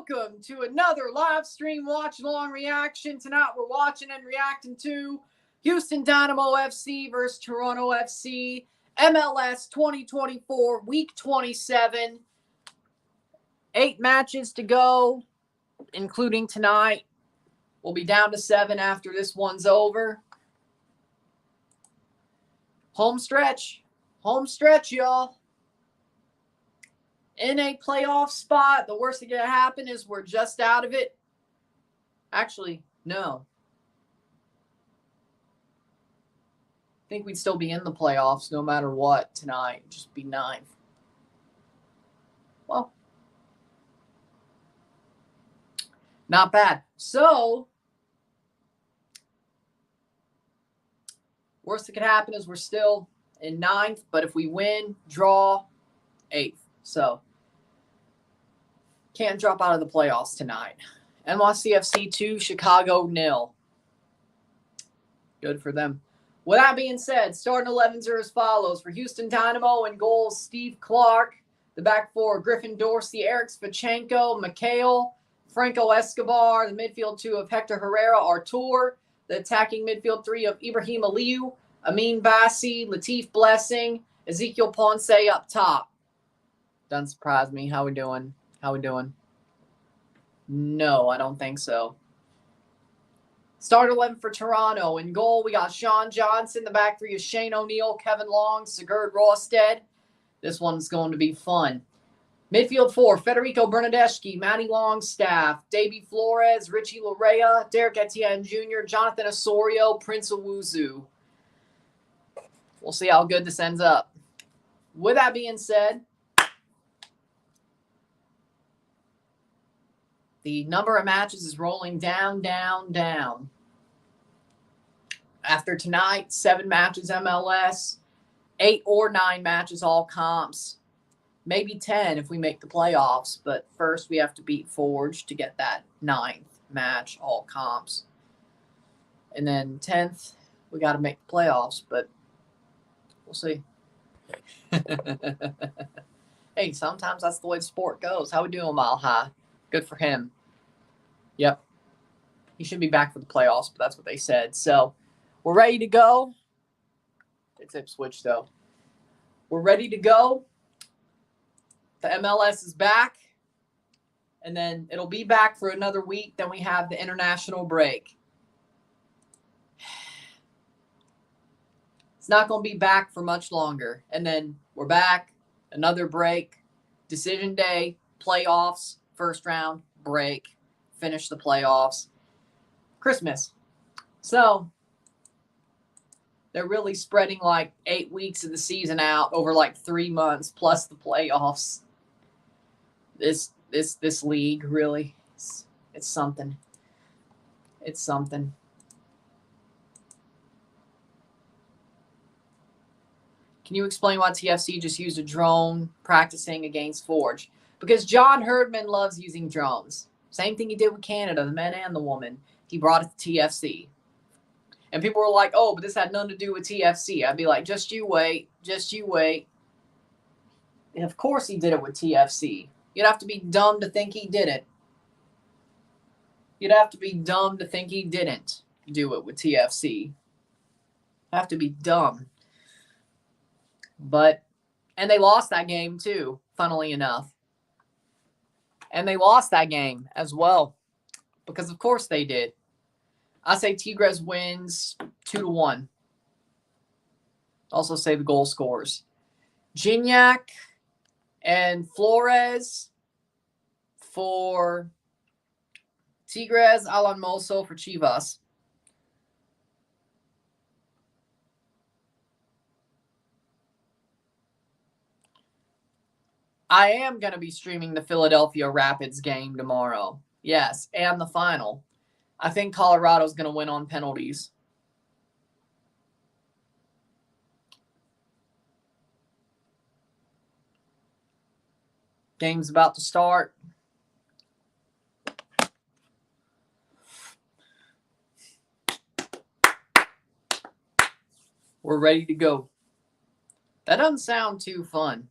welcome to another live stream watch along reaction. Tonight we're watching and reacting to Houston Dynamo FC versus Toronto FC, MLS 2024, week 27. 8 matches to go, including tonight. We'll be down to 7 after this one's over. Home stretch, y'all. In a playoff spot, the worst that can happen is we're just out of it. Actually, no. I think we'd still be in the playoffs no matter what tonight. Just be 9th. Well, not bad. So, worst that could happen is we're still in 9th, but if we win, draw, 8th. So, can't drop out of the playoffs tonight. NYCFC 2, Chicago 0. Good for them. With that being said, starting 11s are as follows. For Houston Dynamo in goals, Steve Clark. The back four, Griffin Dorsey, Eric Svachenko, Mikhail, Franco Escobar. The midfield 2 of Hector Herrera, Artur. The attacking midfield 3 of Ibrahim Aliyu, Amin Bassi, Latif Blessing, Ezekiel Ponce up top. Doesn't surprise me. How we doing? No, I don't think so. Start 11 for Toronto. In goal, we got Sean Johnson. The back 3 is Shane O'Neill, Kevin Long, Sigurd Råstedt. This one's going to be fun. Midfield 4, Federico Bernardeschi, Matty Longstaff, Davy Flores, Richie Larea, Derek Etienne Jr., Jonathan Osorio, Prince Owuzu. We'll see how good this ends up. With that being said, the number of matches is rolling down. After tonight, 7 matches MLS, 8 or 9 matches all comps, maybe 10 if we make the playoffs. But first we have to beat Forge to get that 9th match all comps. And then 10th, we got to make the playoffs, but we'll see. Hey, sometimes that's the way the sport goes. How we doing, Mile High? Good for him. Yep. He should be back for the playoffs, but that's what they said. So we're ready to go. It's Ipswich, though. We're ready to go. The MLS is back. And then it'll be back for another week. Then we have the international break. It's not going to be back for much longer. And then we're back. Another break. Decision day. Playoffs. First round. Break. Finish the playoffs. Christmas. So, they're really spreading like 8 weeks of the season out over like 3 months plus the playoffs. This league really, it's something. It's something. Can you explain why TFC just used a drone practicing against Forge? Because John Herdman loves using drones. Same thing he did with Canada, the men and the woman. He brought it to TFC. And people were like, oh, but this had nothing to do with TFC. I'd be like, just you wait. And of course he did it with TFC. You'd have to be dumb to think he did it. You'd have to be dumb to think he didn't do it with TFC. Have to be dumb. And they lost that game too, funnily enough. And they lost that game as well. Because of course they did. I say Tigres wins 2-1. Also say the goal scores. Gignac and Flores for Tigres, Alan Moso for Chivas. I am going to be streaming the Philadelphia Rapids game tomorrow. Yes, and the final. I think Colorado's going to win on penalties. Game's about to start. We're ready to go. That doesn't sound too fun.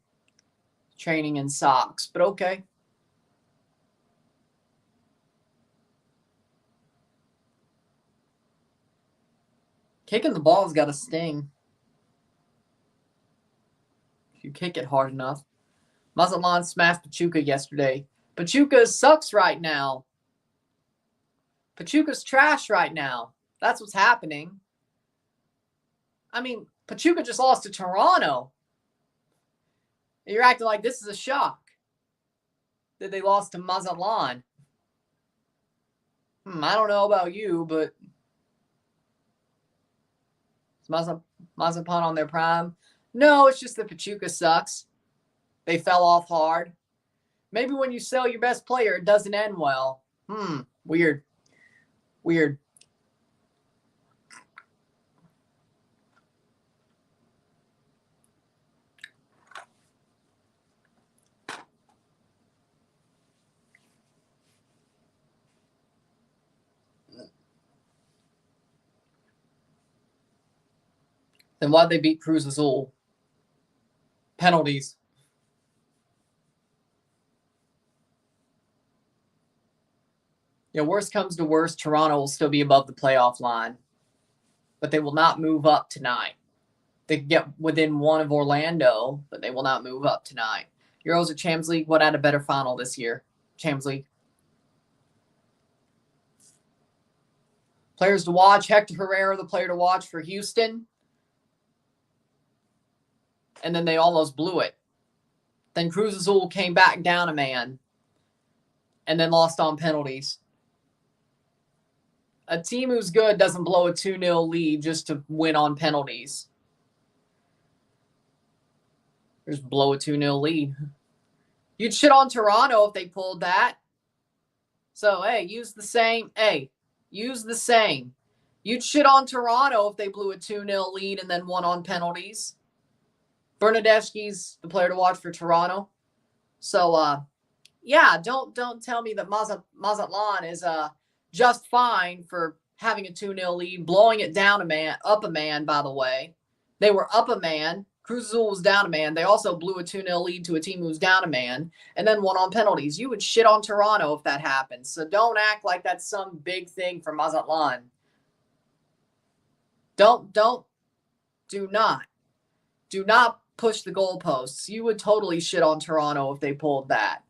Training in socks, but okay. Kicking the ball's got a sting. If you kick it hard enough. Mazatlan smashed Pachuca yesterday. Pachuca sucks right now. Pachuca's trash right now. That's what's happening. I mean, Pachuca just lost to Toronto. You're acting like this is a shock that they lost to Mazatlan. I don't know about you, but is Mazatlan on their prime? No, it's just that Pachuca sucks. They fell off hard. Maybe when you sell your best player, it doesn't end well. Weird. Then why'd they beat Cruz Azul? Penalties. Worst comes to worst, Toronto will still be above the playoff line. But they will not move up tonight. They can get within one of Orlando, but they will not move up tonight. Euros or Champions League, what had a better final this year? Champions League. Players to watch, Hector Herrera, the player to watch for Houston. And then they almost blew it. Then Cruz Azul came back down a man and then lost on penalties. A team who's good doesn't blow a 2-0 lead just to win on penalties. Just blow a 2-0 lead. You'd shit on Toronto if they pulled that. So, hey, use the same. You'd shit on Toronto if they blew a 2-0 lead and then won on penalties. Bernadeschi's the player to watch for Toronto. So, don't tell me that Mazatlan is just fine for having a 2-0 lead, blowing it down up a man, by the way. They were up a man. Cruz Azul was down a man. They also blew a 2-0 lead to a team who was down a man and then won on penalties. You would shit on Toronto if that happens. So don't act like that's some big thing for Mazatlan. Do not push the goalposts. You would totally shit on Toronto if they pulled that.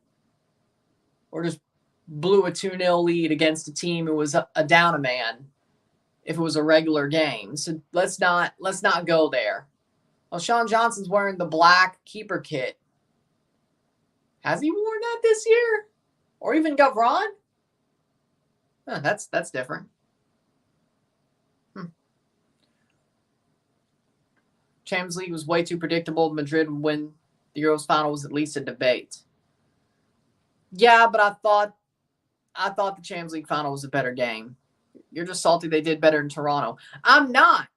Or just blew a 2-0 lead against a team who was a down a man if it was a regular game. So let's not go there. Well, Sean Johnson's wearing the black keeper kit. Has he worn that this year? Or even Gavron? That's different. Champions League was way too predictable. Madrid would win. The Euros final was at least a debate. Yeah, but I thought the Champions League final was a better game. You're just salty they did better in Toronto. I'm not.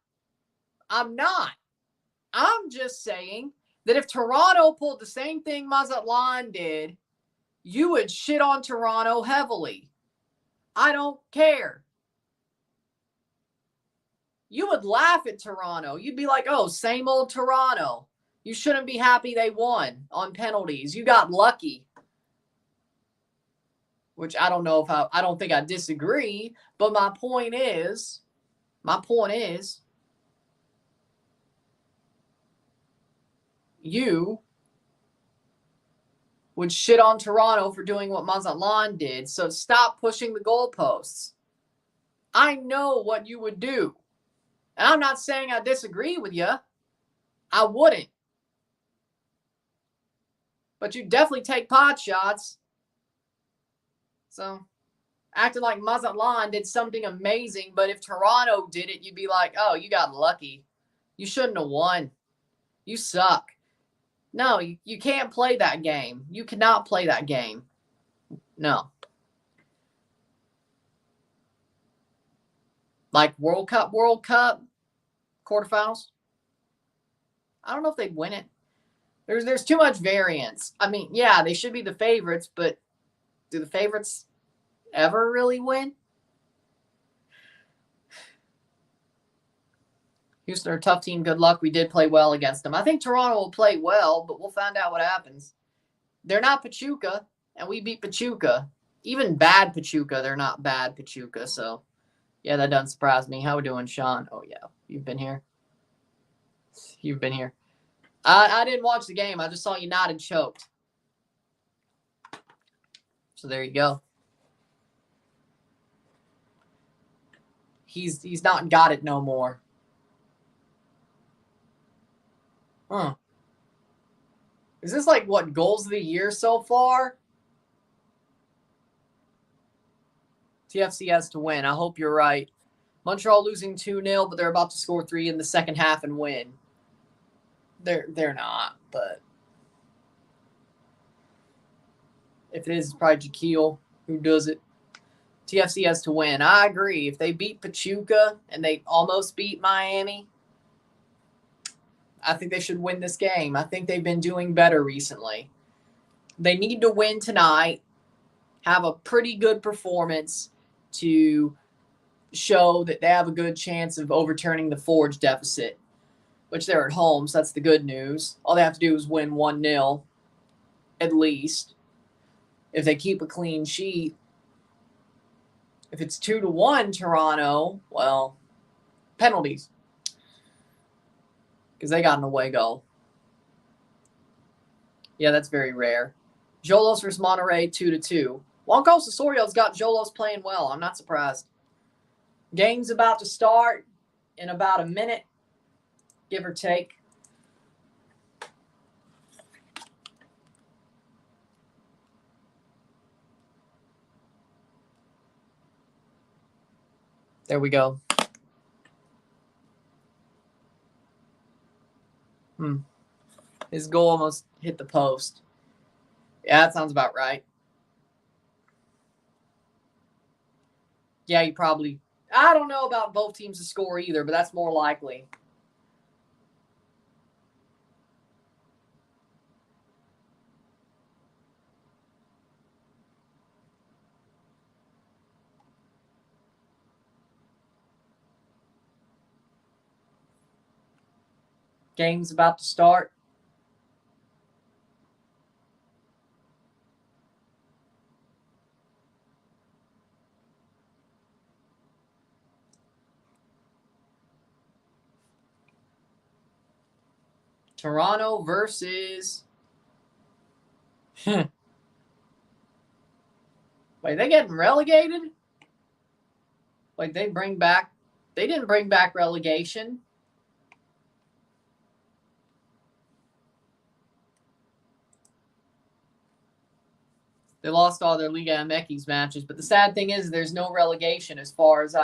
I'm just saying that if Toronto pulled the same thing Mazatlan did, you would shit on Toronto heavily. I don't care. You would laugh at Toronto. You'd be like, oh, same old Toronto. You shouldn't be happy they won on penalties. You got lucky. Which I don't know I don't think I disagree, but my point is, you would shit on Toronto for doing what Mazatlan did. So stop pushing the goalposts. I know what you would do. And I'm not saying I disagree with you. I wouldn't. But you definitely take pot shots. So acting like Mazatlan did something amazing, but if Toronto did it, you'd be like, oh, you got lucky. You shouldn't have won. You suck. No, you can't play that game. You cannot play that game. No. Like World Cup, quarterfinals. I don't know if they'd win it. There's too much variance. I mean, yeah, they should be the favorites, but do the favorites ever really win? Houston are a tough team. Good luck. We did play well against them. I think Toronto will play well, but we'll find out what happens. They're not Pachuca, and we beat Pachuca. Even bad Pachuca, they're not bad Pachuca. So, Yeah, that doesn't surprise me. How we doing, Sean? Oh, yeah. You've been here. You've been here. I didn't watch the game. I just saw United choked. So there you go. He's not got it no more. Huh. Is this like what goals of the year so far? TFC has to win. I hope you're right. Montreal losing 2-0, but they're about to score 3 in the second half and win. They're not, but if it is, it's probably Jaquil who does it. TFC has to win. I agree. If they beat Pachuca and they almost beat Miami, I think they should win this game. I think they've been doing better recently. They need to win tonight, have a pretty good performance to show that they have a good chance of overturning the Forge deficit, which they're at home, so that's the good news. All they have to do is win 1-0 at least. If they keep a clean sheet, if it's 2-1 Toronto, well, penalties. Because they got an away goal. Yeah, that's very rare. Xolos versus Monterrey, 2-2. Juan Carlos Osorio's got Xolos playing well. I'm not surprised. Game's about to start in about a minute, give or take. There we go. His goal almost hit the post. Yeah, that sounds about right. Yeah, you probably... I don't know about both teams to score either, but that's more likely. Game's about to start. Toronto versus... Wait, they getting relegated? Like they bring back... They didn't bring back relegation. They lost all their Liga MX matches, but the sad thing is there's no relegation as far as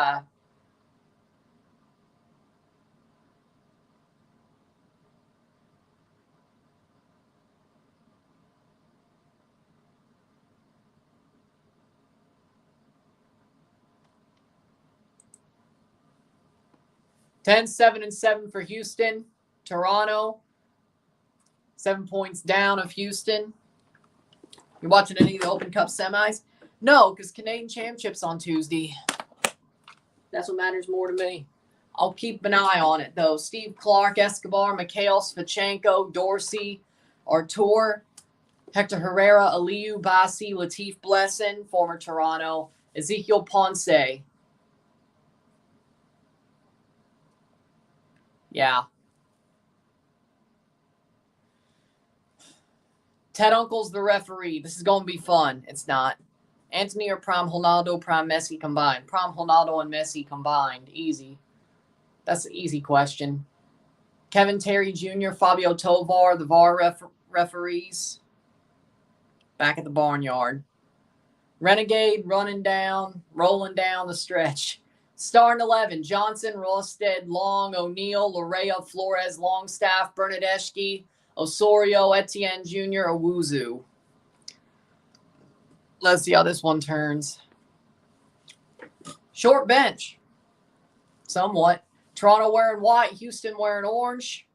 10-7-7 for Houston. Toronto, 7 points down of Houston. You watching any of the Open Cup semis? No, because Canadian Championship's on Tuesday. That's what matters more to me. I'll keep an eye on it, though. Steve Clark, Escobar, Mikhail Svachenko, Dorsey, Artur, Hector Herrera, Aliyu, Bassi, Latif Blessin, former Toronto, Ezekiel Ponce. Yeah. Ted Uncle's the referee. This is going to be fun. It's not. Anthony or Prime Ronaldo, Prime Messi combined. Prime Ronaldo and Messi combined. Easy. That's an easy question. Kevin Terry Jr., Fabio Tovar, the VAR referees. Back at the barnyard. Renegade rolling down the stretch. Starting 11, Johnson, Rosted, Long, O'Neill, Larea, Flores, Longstaff, Bernadeschi, Osorio, Etienne Jr., Owuzu. Let's see how this one turns. Short bench. Somewhat. Toronto wearing white, Houston wearing orange.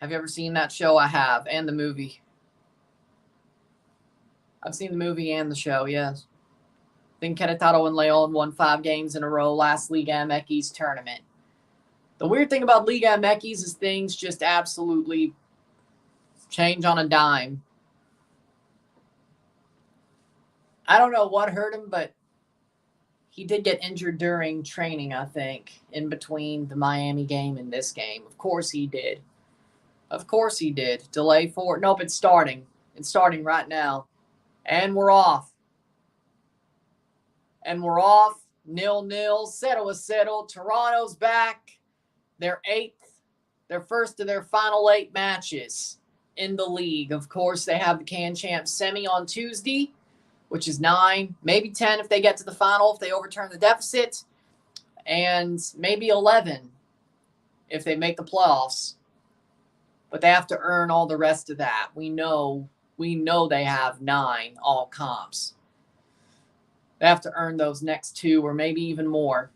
Have you ever seen that show? I have, and the movie. I've seen the movie and the show, yes. Then Querétaro and León won 5 games in a row last Liga MX tournament. The weird thing about Liga MX is things just absolutely change on a dime. I don't know what hurt him, but he did get injured during training, I think, in between the Miami game and this game. Of course he did. Of course he did. Delay for... Nope, it's starting. It's starting right now. And we're off. And we're off. 0-0. Settle. Toronto's back. They're 8th. Their first of their final 8 matches in the league. Of course, they have the Can Champs semi on Tuesday, which is 9, maybe 10 if they get to the final, if they overturn the deficit, and maybe 11 if they make the playoffs. But they have to earn all the rest of that. We know they have 9 all comps. They have to earn those next 2 or maybe even more.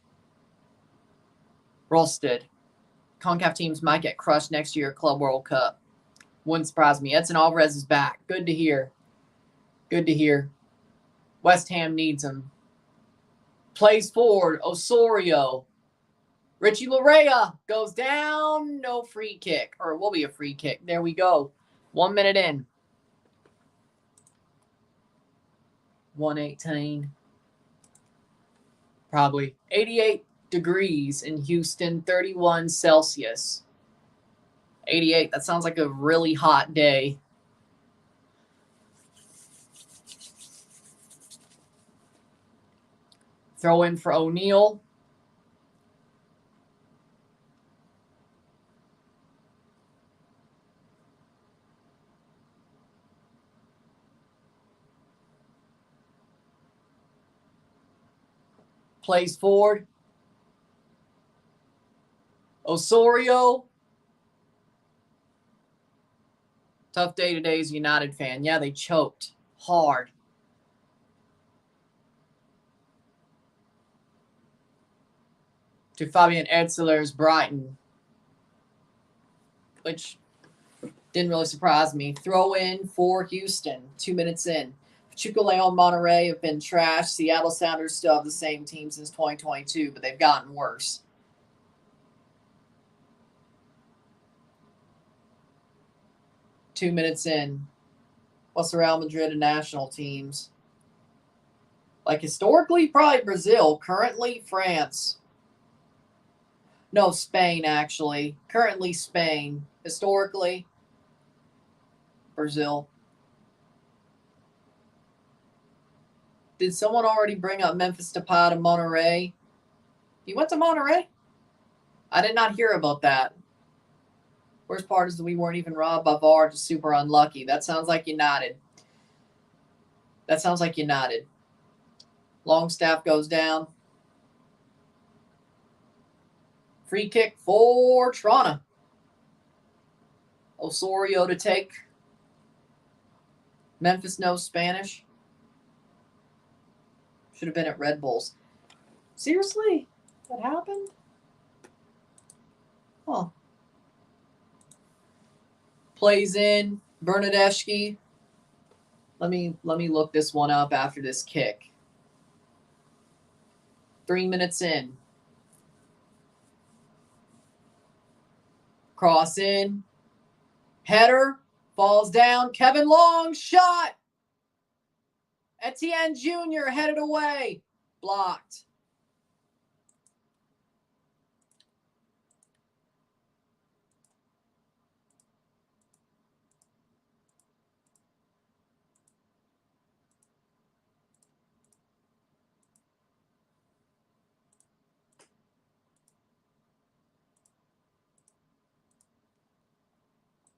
Rolsted. CONCACAF teams might get crushed next year at Club World Cup. Wouldn't surprise me. Edson Alvarez is back. Good to hear. Good to hear. West Ham needs him. Plays forward. Osorio. Richie Larea goes down. No free kick. Or it will be a free kick. There we go. 1 minute in. 1:18. Probably. 88 degrees in Houston. 31 Celsius. 88. That sounds like a really hot day. Throw in for O'Neal. Plays forward. Osorio. Tough day today as a United fan. Yeah, they choked hard. To Fabian Etzler's Brighton, which didn't really surprise me. Throw in for Houston, 2 minutes in. Pachuca, Leon, Monterrey have been trashed. Seattle Sounders still have the same team since 2022, but they've gotten worse. Two minutes in. What's the Real Madrid and national teams? Like historically, probably Brazil. Currently, France. No, Spain, actually. Currently, Spain. Historically, Brazil. Did someone already bring up Memphis Depay to Monterrey? He went to Monterrey? I did not hear about that. Worst part is that we weren't even robbed by VAR, just super unlucky. That sounds like United. That sounds like United. Longstaff goes down. Free kick for Toronto. Osorio to take. Memphis knows Spanish. Should have been at Red Bulls. Seriously? That happened? Huh. Plays in. Bernadeschi. Let me look this one up after this kick. 3 minutes in. Cross in. Header. Falls down. Kevin Long. Shot. Etienne Jr. headed away. Blocked.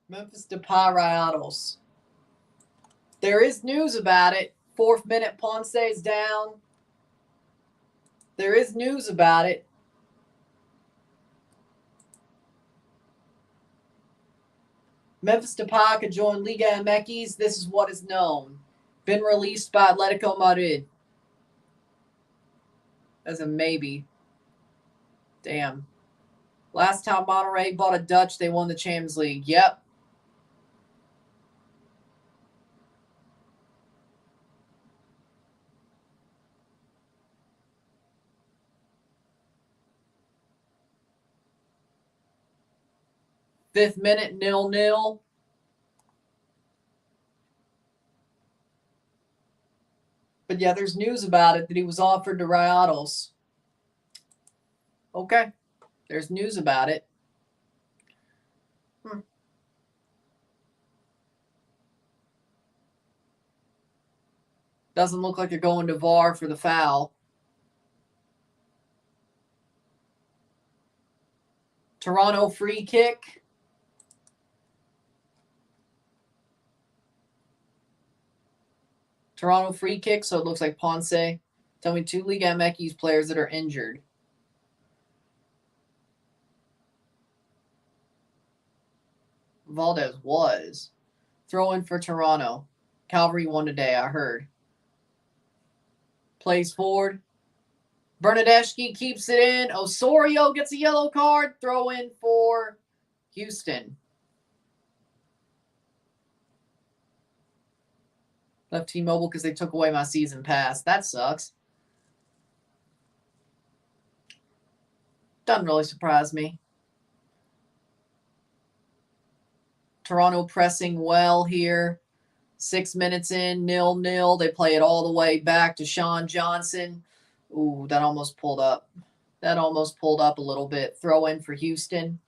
Memphis Depay Rayados. There is news about it. 4th minute, Ponce is down. There is news about it. Memphis Depay could join Liga MX. This is what is known. Been released by Atletico Madrid. As a maybe. Damn. Last time Monterrey bought a Dutch, they won the Champions League. Yep. Fifth minute, 0-0. But yeah, there's news about it that he was offered to Rayados. Okay. There's news about it. Doesn't look like they're going to VAR for the foul. Toronto free kick. Toronto free kick, so it looks like Ponce. Tell me 2 Liga MX players that are injured. Valdez was. Throw in for Toronto. Calvary won today, I heard. Plays forward. Bernadeschi keeps it in. Osorio gets a yellow card. Throw in for Houston. Left T-Mobile because they took away my season pass. That sucks. Doesn't really surprise me. Toronto pressing well here. 6 minutes in, 0-0. They play it all the way back to Sean Johnson. Ooh, that almost pulled up. That almost pulled up a little bit. Throw in for Houston.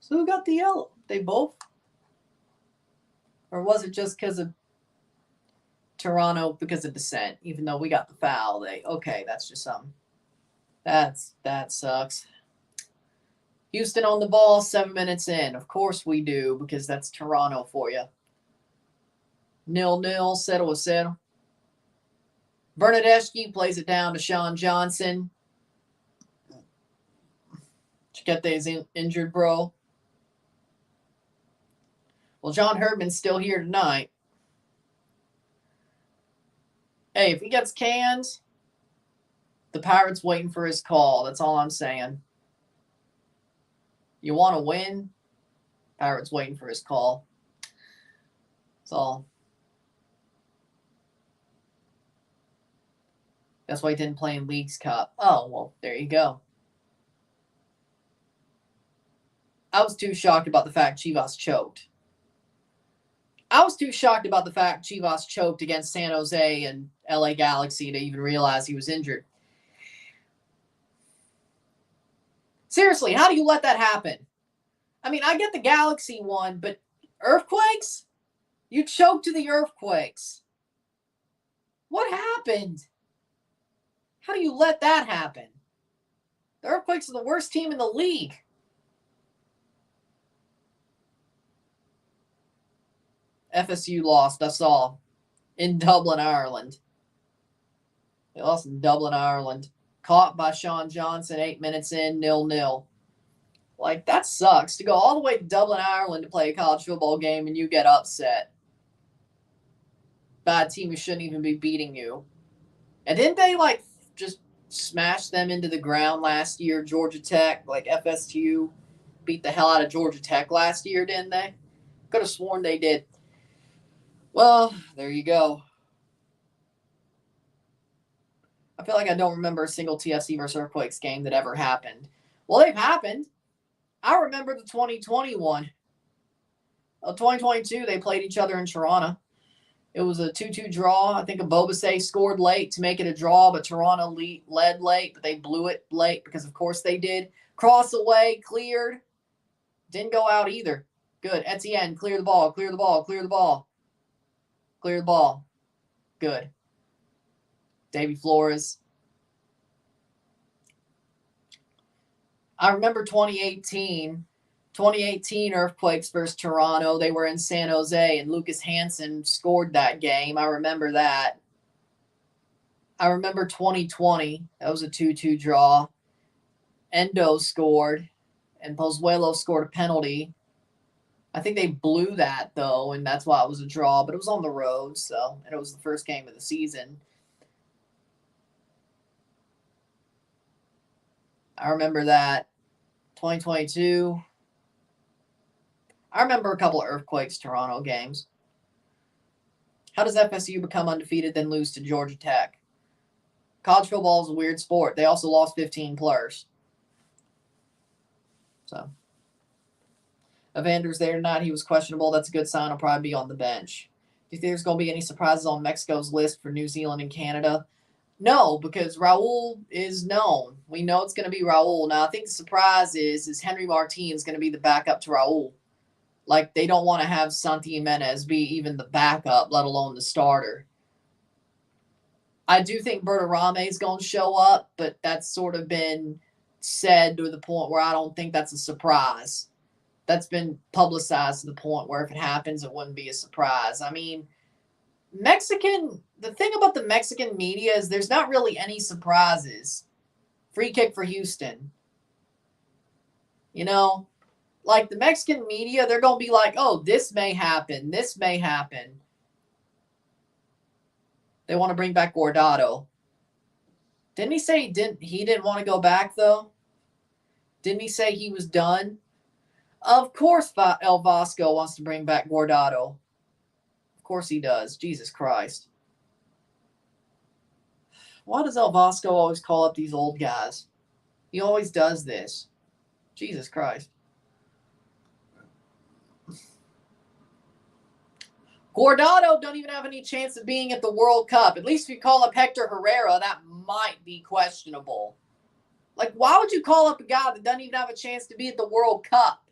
So who got the yellow? They both? Or was it just because of Toronto because of dissent? Even though we got the foul, okay, that's just something. That sucks. Houston on the ball, 7 minutes in. Of course we do, because that's Toronto for you. 0-0, 0-0. Bernadeschi plays it down to Sean Johnson. Chiquete's injured, bro. Well, John Herdman's still here tonight. Hey, if he gets cans, the Pirates waiting for his call. That's all I'm saying. You want to win? Pirates waiting for his call. That's all. That's why he didn't play in Leagues Cup. Oh, well, there you go. I was too shocked about the fact Chivas choked. I was too shocked about the fact Chivas choked against San Jose and LA Galaxy to even realize he was injured. Seriously, how do you let that happen? I mean, I get the Galaxy one, but earthquakes? You choked to the earthquakes. What happened? How do you let that happen? The Earthquakes are the worst team in the league. FSU lost, that's all. In Dublin, Ireland. They lost in Dublin, Ireland. Caught by Sean Johnson, 8 minutes in, 0-0. Like, that sucks. To go all the way to Dublin, Ireland to play a college football game and you get upset by a team who shouldn't even be beating you. And didn't they, like, just smash them into the ground last year, Georgia Tech? Like, FSU beat the hell out of Georgia Tech last year, didn't they? Could have sworn they did. Well, there you go. I feel like I don't remember a single TFC versus Earthquakes game that ever happened. Well, they've happened. I remember the 2021. 2022, they played each other in Toronto. It was a 2-2 draw. I think Abobase scored late to make it a draw, but Toronto led late, but they blew it late because, of course, they did. Cross away, cleared. Didn't go out either. Good. Etienne, clear the ball, clear the ball, clear the ball. Clear the ball. Good. Davy Flores. I remember 2018 Earthquakes versus Toronto. They were in San Jose, and Lucas Hansen scored that game. I remember that. I remember 2020. That was a 2-2 draw. Endo scored, and Pozuelo scored a penalty. I think they blew that, though, and that's why it was a draw, but it was on the road, so, and it was the first game of the season. I remember that. 2022. I remember a couple of Earthquakes Toronto games. How does FSU become undefeated then lose to Georgia Tech? College football is a weird sport. They also lost 15 players. So, Evander's there tonight. He was questionable. That's a good sign. He'll probably be on the bench. Do you think there's going to be any surprises on Mexico's list for New Zealand and Canada? No, because Raul is known. We know it's going to be Raul. Now, I think the surprise is Henry Martin's going to be the backup to Raul. Like, they don't want to have Santi Jimenez be even the backup, let alone the starter. I do think Bertarame is going to show up, but that's sort of been said to the point where I don't think that's a surprise. That's been publicized to the point where if it happens, it wouldn't be a surprise. I mean, the thing about the Mexican media is there's not really any surprises. Free kick for Houston. You know, like the Mexican media, they're going to be like, oh, this may happen. This may happen. They want to bring back Guardado. Didn't he say he didn't want to go back, though? Didn't he say he was done? Of course El Vasco wants to bring back Guardado. Of course he does. Jesus Christ. Why does El Vasco always call up these old guys? He always does this. Jesus Christ. Guardado don't even have any chance of being at the World Cup. At least if you call up Hector Herrera, that might be questionable. Like, why would you call up a guy that doesn't even have a chance to be at the World Cup?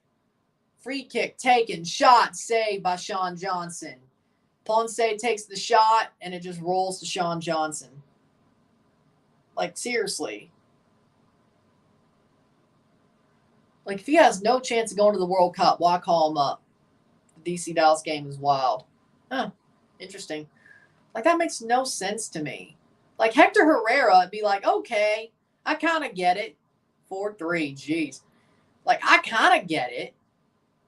Free kick taken, shot, saved by Sean Johnson. Ponce takes the shot, and it just rolls to Sean Johnson. Like, seriously. Like, if he has no chance of going to the World Cup, why call him up? The DC Dallas game is wild. Huh, interesting. Like, that makes no sense to me. Like, Hector Herrera would be like, okay, I kind of get it. 4-3, jeez. Like, I kind of get it.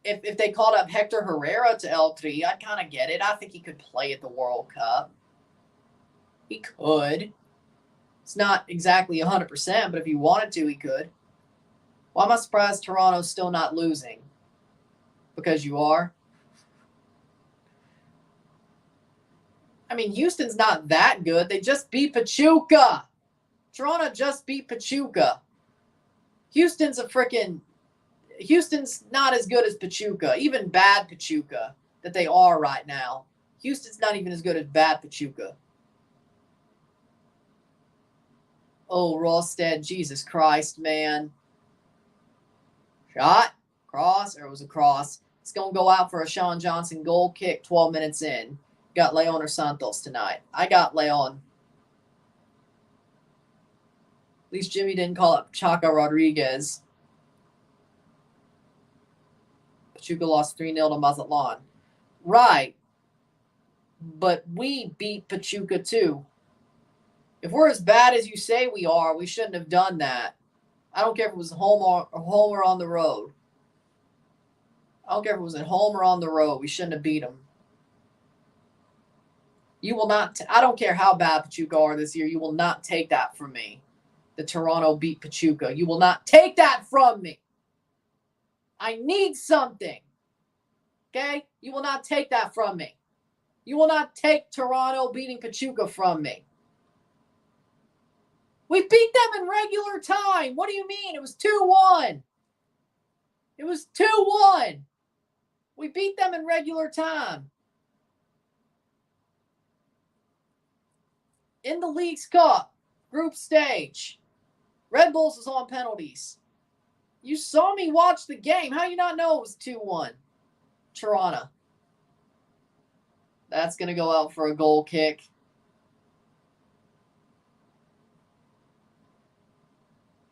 If they called up Hector Herrera to L3, I'd kind of get it. I think he could play at the World Cup. He could. It's not exactly 100%, but if he wanted to, he could. Why am I surprised Toronto's still not losing? Because you are? I mean, Houston's not that good. They just beat Pachuca. Toronto just beat Pachuca. Houston's not as good as Pachuca, even bad Pachuca that they are right now. Houston's not even as good as bad Pachuca. Oh, Rosted, Jesus Christ, man. Shot, cross, or it was a cross. It's going to go out for a Sean Johnson goal kick 12 minutes in. Got Leon or Santos tonight? I got Leon. At least Jimmy didn't call up Chaca Rodriguez. Pachuca lost 3-0 to Mazatlan. Right. But we beat Pachuca too. If we're as bad as you say we are, we shouldn't have done that. I don't care if it was home or on the road. I don't care if it was at home or on the road. We shouldn't have beat them. You will not. I don't care how bad Pachuca are this year. You will not take that from me. The Toronto beat Pachuca. You will not take that from me. I need something. Okay? You will not take that from me. You will not take Toronto beating Pachuca from me. We beat them in regular time. What do you mean? It was 2-1. It was 2-1. We beat them in regular time. In the League's Cup, group stage. Red Bulls was on penalties. You saw me watch the game. How do you not know it was 2-1? Toronto. That's going to go out for a goal kick.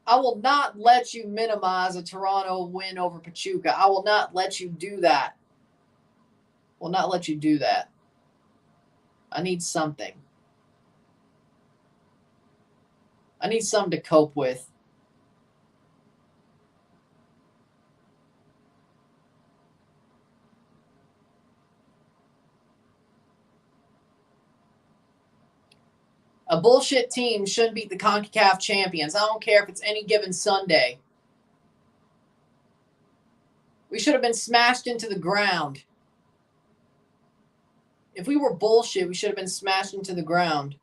I will not let you minimize a Toronto win over Pachuca. I will not let you do that. Will not let you do that. I need something. I need something to cope with. A bullshit team shouldn't beat the CONCACAF champions. I don't care if it's any given Sunday. We should have been smashed into the ground. If we were bullshit, we should have been smashed into the ground.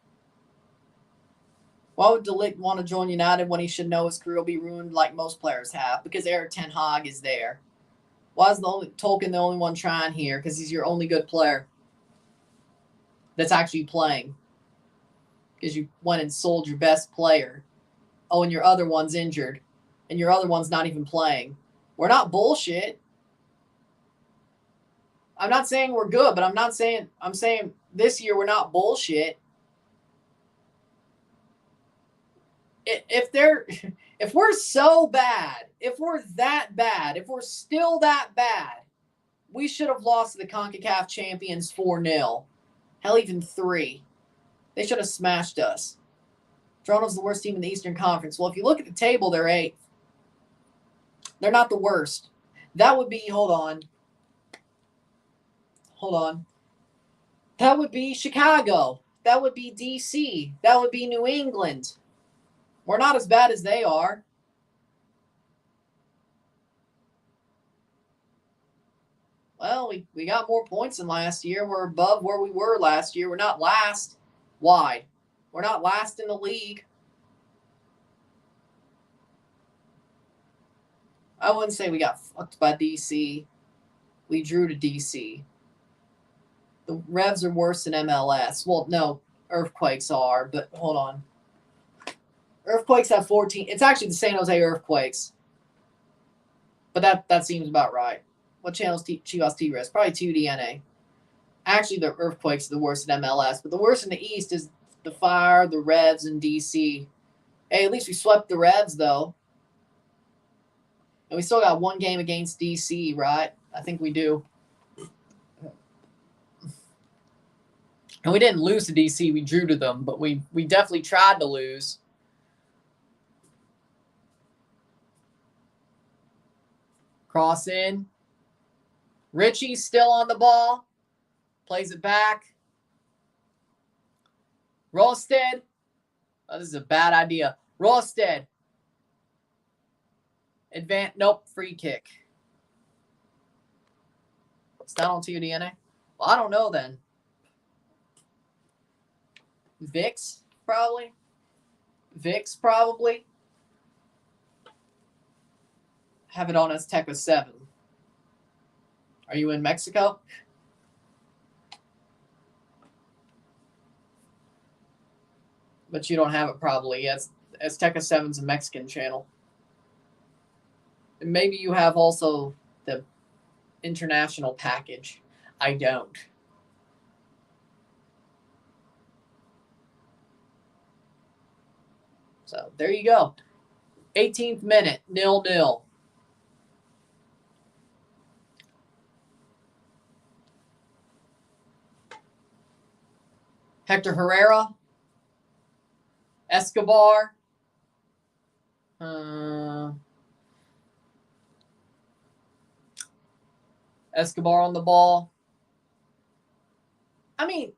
Why would De Ligt want to join United when he should know his career will be ruined like most players have? Because Erik ten Hag is there. Why is Tolkien the only one trying here? Because he's your only good player that's actually playing. Because you went and sold your best player. Oh, and your other one's injured. And your other one's not even playing. We're not bullshit. I'm not saying we're good, but I'm saying this year we're not bullshit. If we're so bad, if we're that bad, if we're still that bad, we should have lost to the CONCACAF champions 4-0. Hell, even 3. They should have smashed us. Toronto's the worst team in the Eastern Conference. Well, if you look at the table, they're 8th. They're not the worst. That would be, hold on. That would be Chicago. That would be DC. That would be New England. We're not as bad as they are. Well, we got more points than last year. We're above where we were last year. We're not last. Why? We're not last in the league. I wouldn't say we got fucked by DC. We drew to DC. The Revs are worse than MLS. Well, no, Earthquakes are, but hold on. Earthquakes have 14. It's actually the San Jose Earthquakes. But that seems about right. What channel's Chivas Tigres? Probably 2DNA. Actually, the Earthquakes are the worst in MLS. But the worst in the East is the Fire, the Revs, and DC. Hey, at least we swept the Revs, though. And we still got 1 game against DC, right? I think we do. And we didn't lose to DC. We drew to them. But we definitely tried to lose. Cross in. Richie's still on the ball. Plays it back. Rolstead. Oh, this is a bad idea. Rolstead. Nope, free kick. It's not on TUDNA? Well, I don't know then. Vix, probably. Have it on Azteca 7. Are you in Mexico? But you don't have it probably. Yes, Azteca 7's a Mexican channel. And maybe you have also the international package. I don't. So there you go. 18th minute, 0-0. Hector Herrera. Escobar. Escobar on the ball. I mean,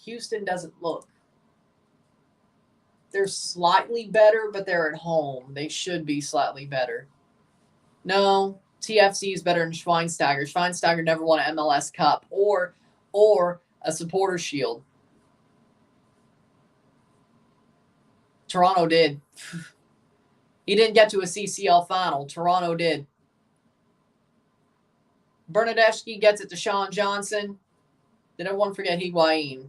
Houston doesn't look. They're slightly better, but they're at home. They should be slightly better. No, TFC is better than Schweinsteiger. Schweinsteiger never won an MLS Cup or a Supporter Shield. Toronto did. He didn't get to a CCL final. Toronto did. Bernadeschi gets it to Sean Johnson. Did everyone forget Higuain?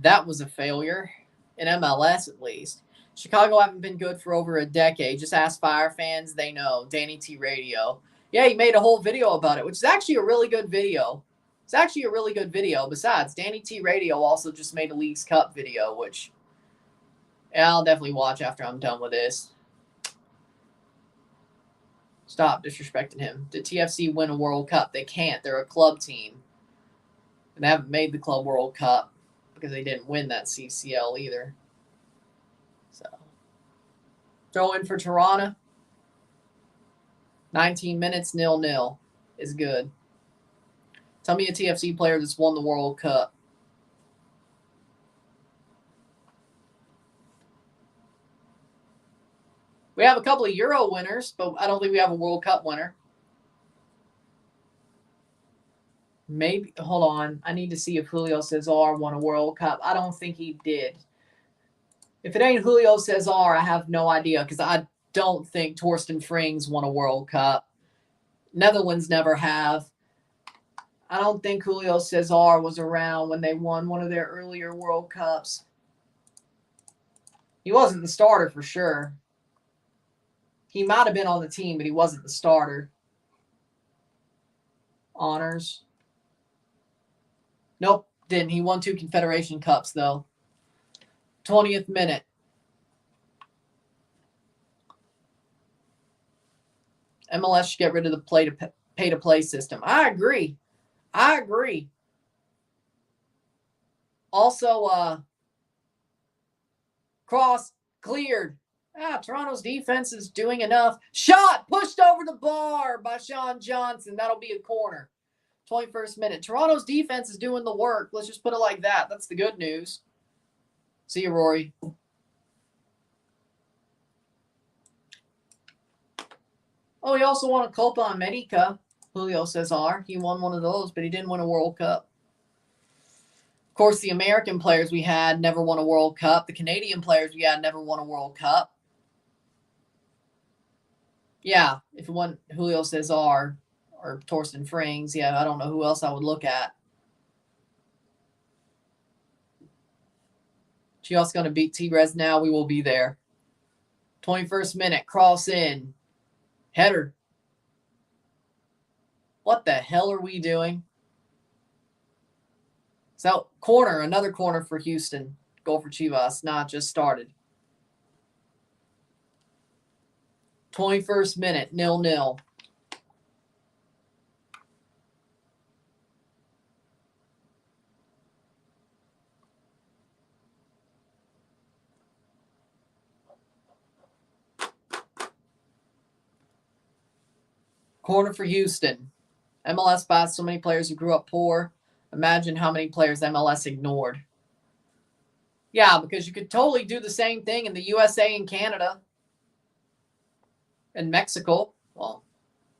That was a failure. In MLS, at least. Chicago haven't been good for over a decade. Just ask Fire fans. They know. Danny T Radio. Yeah, he made a whole video about it, which is actually a really good video. It's actually a really good video. Besides, Danny T Radio also just made a Leagues Cup video, which I'll definitely watch after I'm done with this. Stop disrespecting him. Did TFC win a World Cup? They can't. They're a club team. And they haven't made the Club World Cup because they didn't win that CCL either. So, throw in for Toronto. 19 minutes, 0-0 is good. Tell me a TFC player that's won the World Cup. We have a couple of Euro winners, but I don't think we have a World Cup winner. Maybe, hold on. I need to see if Julio Cesar won a World Cup. I don't think he did. If it ain't Julio Cesar, I have no idea because I don't think Torsten Frings won a World Cup. Netherlands never have. I don't think Julio Cesar was around when they won one of their earlier World Cups. He wasn't the starter for sure. He might have been on the team, but he wasn't the starter. Honors. Nope, didn't. He won 2 Confederation Cups, though. 20th minute. MLS should get rid of the pay-to-play system. I agree. Also, cross cleared. Toronto's defense is doing enough. Shot pushed over the bar by Sean Johnson. That'll be a corner. 21st minute. Toronto's defense is doing the work. Let's just put it like that. That's the good news. See you, Rory. Oh, he also won a Copa America. Julio Cesar. He won one of those, but he didn't win a World Cup. Of course, the American players we had never won a World Cup. The Canadian players we had never won a World Cup. Yeah, if it wasn't Julio Cesar or Torsten Frings, yeah, I don't know who else I would look at. Chio's going to beat Tigres now. We will be there. 21st minute, cross in. Header. What the hell are we doing? So, corner, another corner for Houston. Goal for Chivas. Not just started. 21st minute, 0-0. Corner for Houston. MLS buys so many players who grew up poor. Imagine how many players MLS ignored. Yeah, because you could totally do the same thing in the USA and Canada. And Mexico. Well,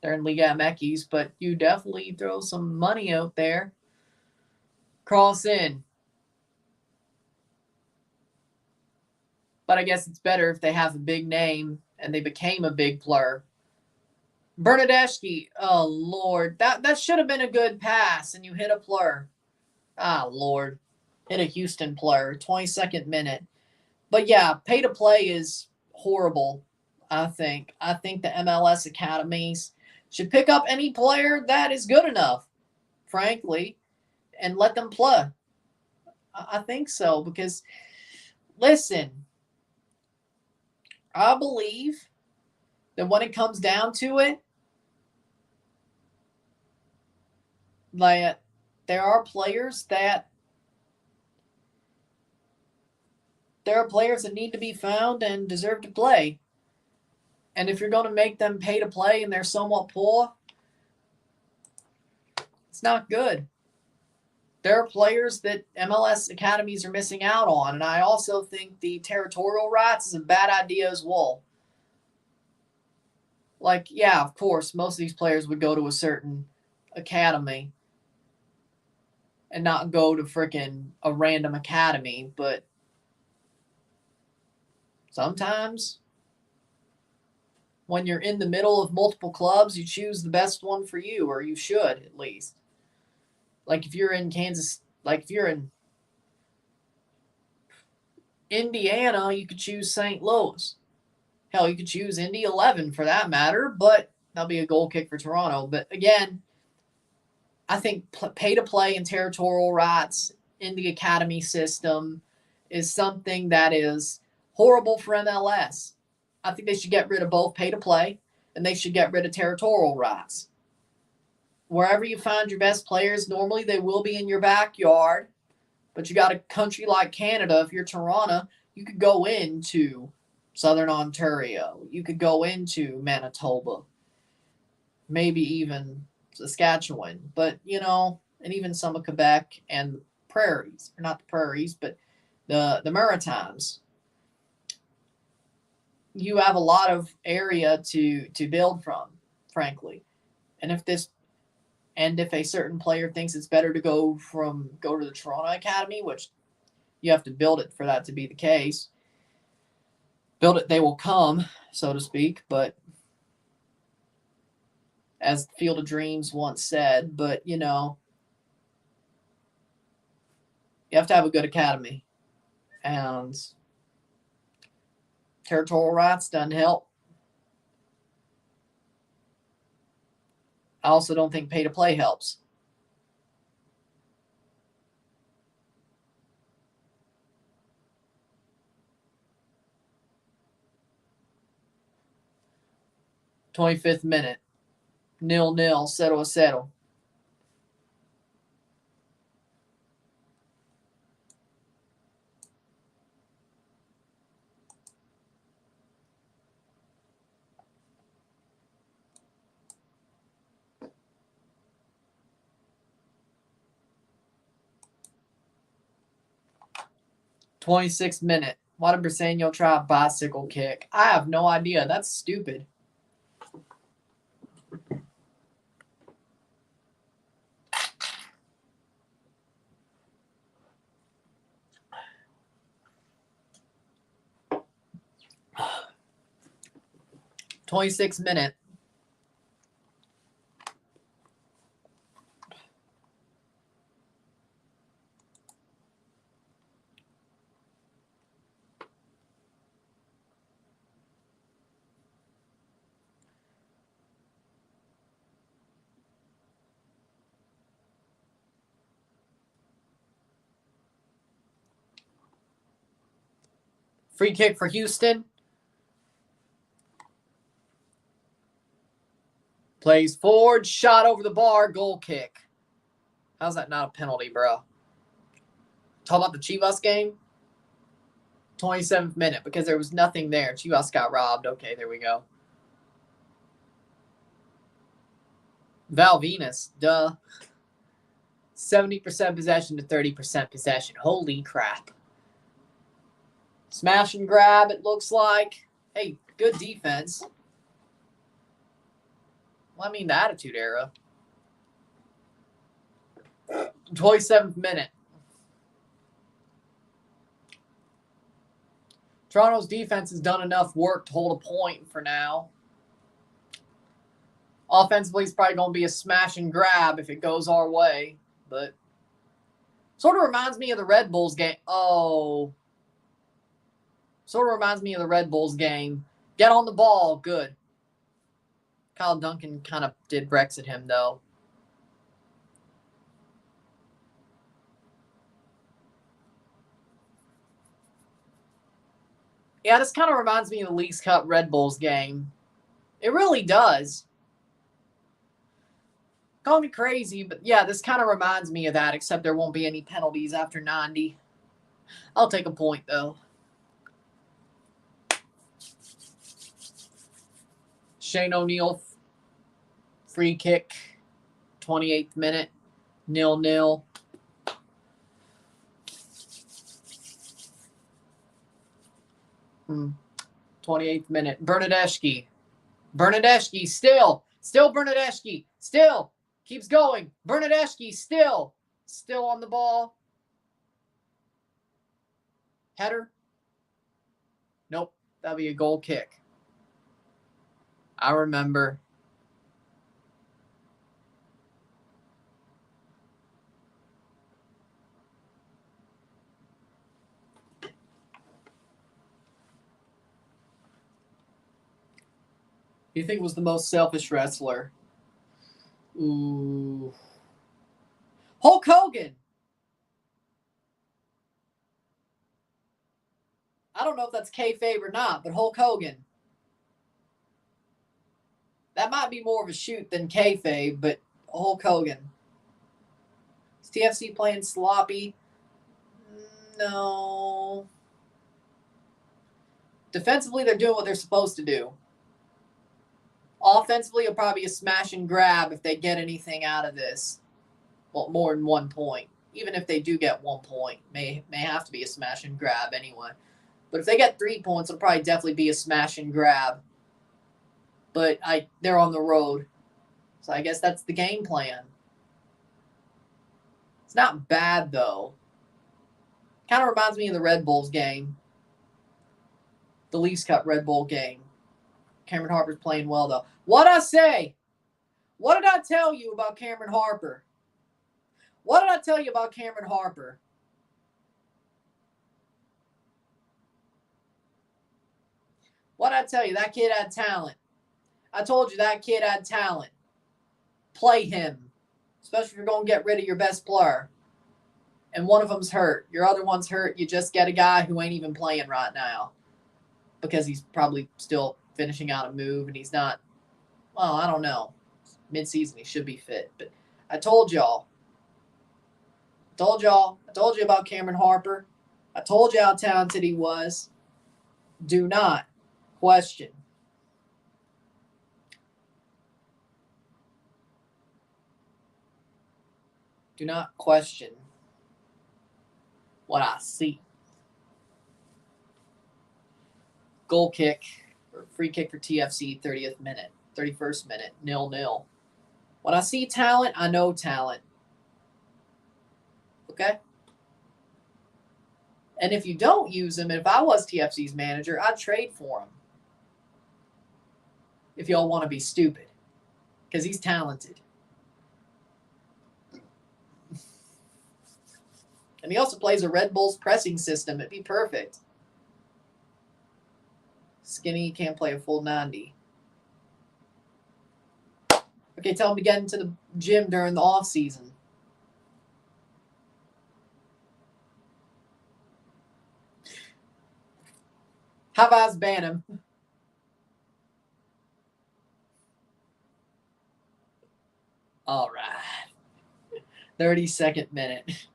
they're in Liga MX, but you definitely throw some money out there. Cross in. But I guess it's better if they have a big name and they became a big player. Bernadeschi, oh, Lord. That should have been a good pass, and you hit a player. Ah, Lord. Hit a Houston player. 22nd minute. But, yeah, pay-to-play is horrible, I think. I think the MLS academies should pick up any player that is good enough, frankly, and let them play. I think so because, listen, I believe that when it comes down to it, like, there are players that need to be found and deserve to play. And if you're going to make them pay to play and they're somewhat poor, it's not good. There are players that MLS academies are missing out on. And I also think the territorial rights is a bad idea as well. Like, yeah, of course, most of these players would go to a certain academy and not go to freaking a random academy. But sometimes when you're in the middle of multiple clubs, you choose the best one for you, or you should at least. Like if you're in Kansas, like if you're in Indiana, you could choose St. Louis. Hell, you could choose Indy 11 for that matter, but that'll be a goal kick for Toronto. But again, I think pay-to-play and territorial rights in the academy system is something that is horrible for MLS. I think they should get rid of both pay-to-play and they should get rid of territorial rights. Wherever you find your best players, normally they will be in your backyard. But you got a country like Canada, if you're Toronto, you could go into Southern Ontario. You could go into Manitoba. Maybe even Saskatchewan. But, you know, and even some of Quebec and the prairies. Or not the prairies, but the Maritimes. You have a lot of area to build from, frankly. And if a certain player thinks it's better to go to the Toronto Academy, which you have to build it for that to be the case. Build it, they will come, so to speak. But as Field of Dreams once said. But, you know, you have to have a good academy. And territorial rights doesn't help. I also don't think pay to play helps. '25th minute. 0-0, 0-0. '26th minute. Why did Briseño try a bicycle kick? I have no idea. That's stupid. '26th minute. Free kick for Houston. Plays forward, shot over the bar, goal kick. How's that not a penalty, bro? Talk about the Chivas game. 27th minute, because there was nothing there. Chivas got robbed. Okay, there we go. Val Venus, duh. 70% possession to 30% possession. Holy crap. Smash and grab, it looks like. Hey, good defense. Well, I mean, the Attitude Era. 27th minute. Toronto's defense has done enough work to hold a point for now. Offensively, it's probably going to be a smash and grab if it goes our way. But sort of reminds me of the Red Bulls game. Oh. Sort of reminds me of the Red Bulls game. Get on the ball. Good. Kyle Duncan kind of did Brexit him, though. Yeah, this kind of reminds me of the Leagues Cup Red Bulls game. It really does. Call me crazy, but yeah, this kind of reminds me of that, except there won't be any penalties after 90. I'll take a point, though. Shane O'Neill, free kick, 28th minute, 0-0. Hmm. 28th minute, Bernadeschi, still Bernadeschi, still, keeps going, Bernadeschi, still on the ball. Header? Nope, that'll be a goal kick. I remember. Who do you think was the most selfish wrestler? Ooh. Hulk Hogan. I don't know if that's kayfabe or not, but Hulk Hogan. That might be more of a shoot than kayfabe, but Hulk Hogan. Is TFC playing sloppy? No. Defensively, they're doing what they're supposed to do. Offensively, it'll probably be a smash and grab if they get anything out of this. Well, more than 1 point. Even if they do get 1 point, may have to be a smash and grab anyway. But if they get 3 points, it'll probably definitely be a smash and grab. But they're on the road. So I guess that's the game plan. It's not bad, though. Kind of reminds me of the Red Bulls game. The Leagues Cup Red Bull game. Cameron Harper's playing well, though. What I say? What did I tell you about Cameron Harper? What did I tell you about Cameron Harper? What did I tell you? That kid had talent. I told you that kid had talent. Play him, especially if you're going to get rid of your best player. And one of them's hurt. Your other one's hurt. You just get a guy who ain't even playing right now because he's probably still finishing out a move and he's not, well, I don't know. Mid-season, he should be fit. But I told y'all. I told you about Cameron Harper. I told you how talented he was. Do not question. Do not question what I see. Goal kick or free kick for TFC, 30th minute, 31st minute, 0-0. When I see talent, I know talent. Okay? And if you don't use him, if I was TFC's manager, I'd trade for him. If y'all want to be stupid. Because he's talented. And he also plays a Red Bull's pressing system. It'd be perfect. Skinny can't play a full 90. Okay, tell him to get into the gym during the off season. How about I ban him? All right. 32nd minute.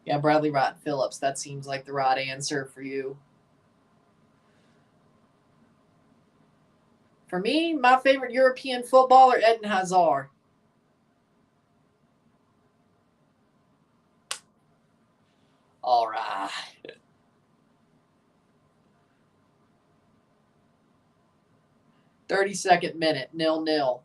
Yeah, Bradley Rotten Phillips. That seems like the right answer for you. For me, my favorite European footballer, Eden Hazard. All right. Thirty-second minute, 0-0.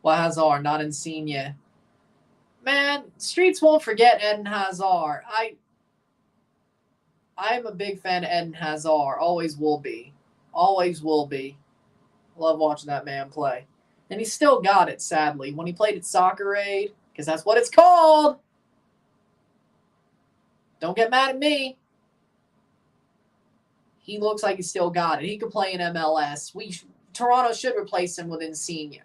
Well, Hazard, not Insigne. Man, streets won't forget Eden Hazard. I'm a big fan of Eden Hazard. Always will be. Always will be. Love watching that man play. And he still got it, sadly. When he played at Soccer Aid, because that's what it's called. Don't get mad at me. He looks like he still got it. He could play in MLS. Toronto should replace him with Insigne.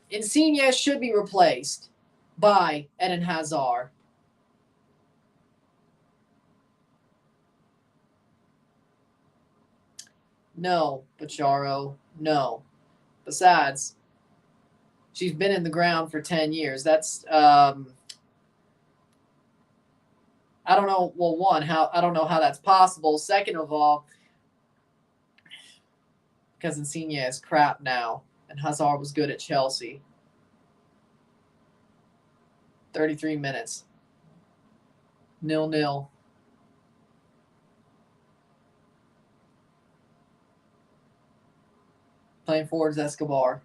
Insigne should be replaced by Eden Hazard. No, Girault. No. Besides, she's been in the ground for 10 years. That's I don't know. Well, I don't know how that's possible. Second of all, because Insigne is crap now, and Hazard was good at Chelsea. 33 minutes. 0-0. Playing forwards Escobar.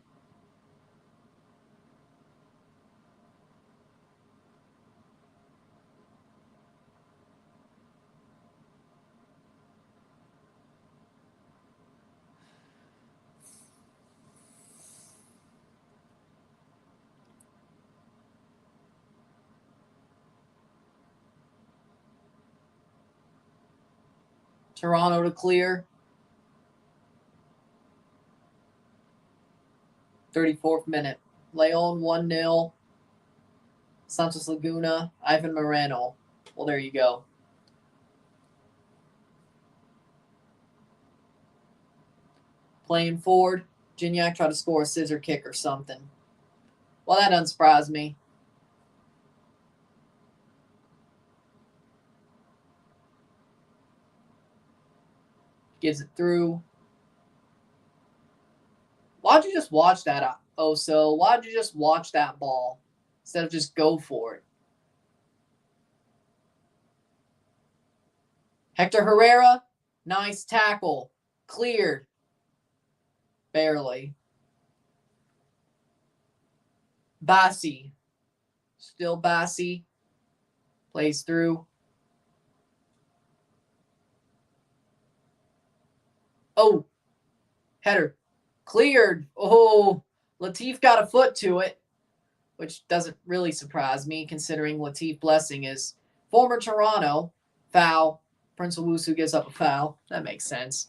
Toronto to clear. 34th minute. Leon 1-0. Santos Laguna. Ivan Moreno. Well, there you go. Playing forward. Gignac tried to score a scissor kick or something. Well, that doesn't surprise me. Gives it through. Why'd you just watch that, Oso? Why'd you just watch that ball instead of just go for it? Hector Herrera, nice tackle. Cleared. Barely. Bassi. Still Bassi. Plays through. Oh. Header. Cleared. Oh. Latif got a foot to it, which doesn't really surprise me considering Latif Blessing is former Toronto. Foul. Prince Owusu gives up a foul. That makes sense.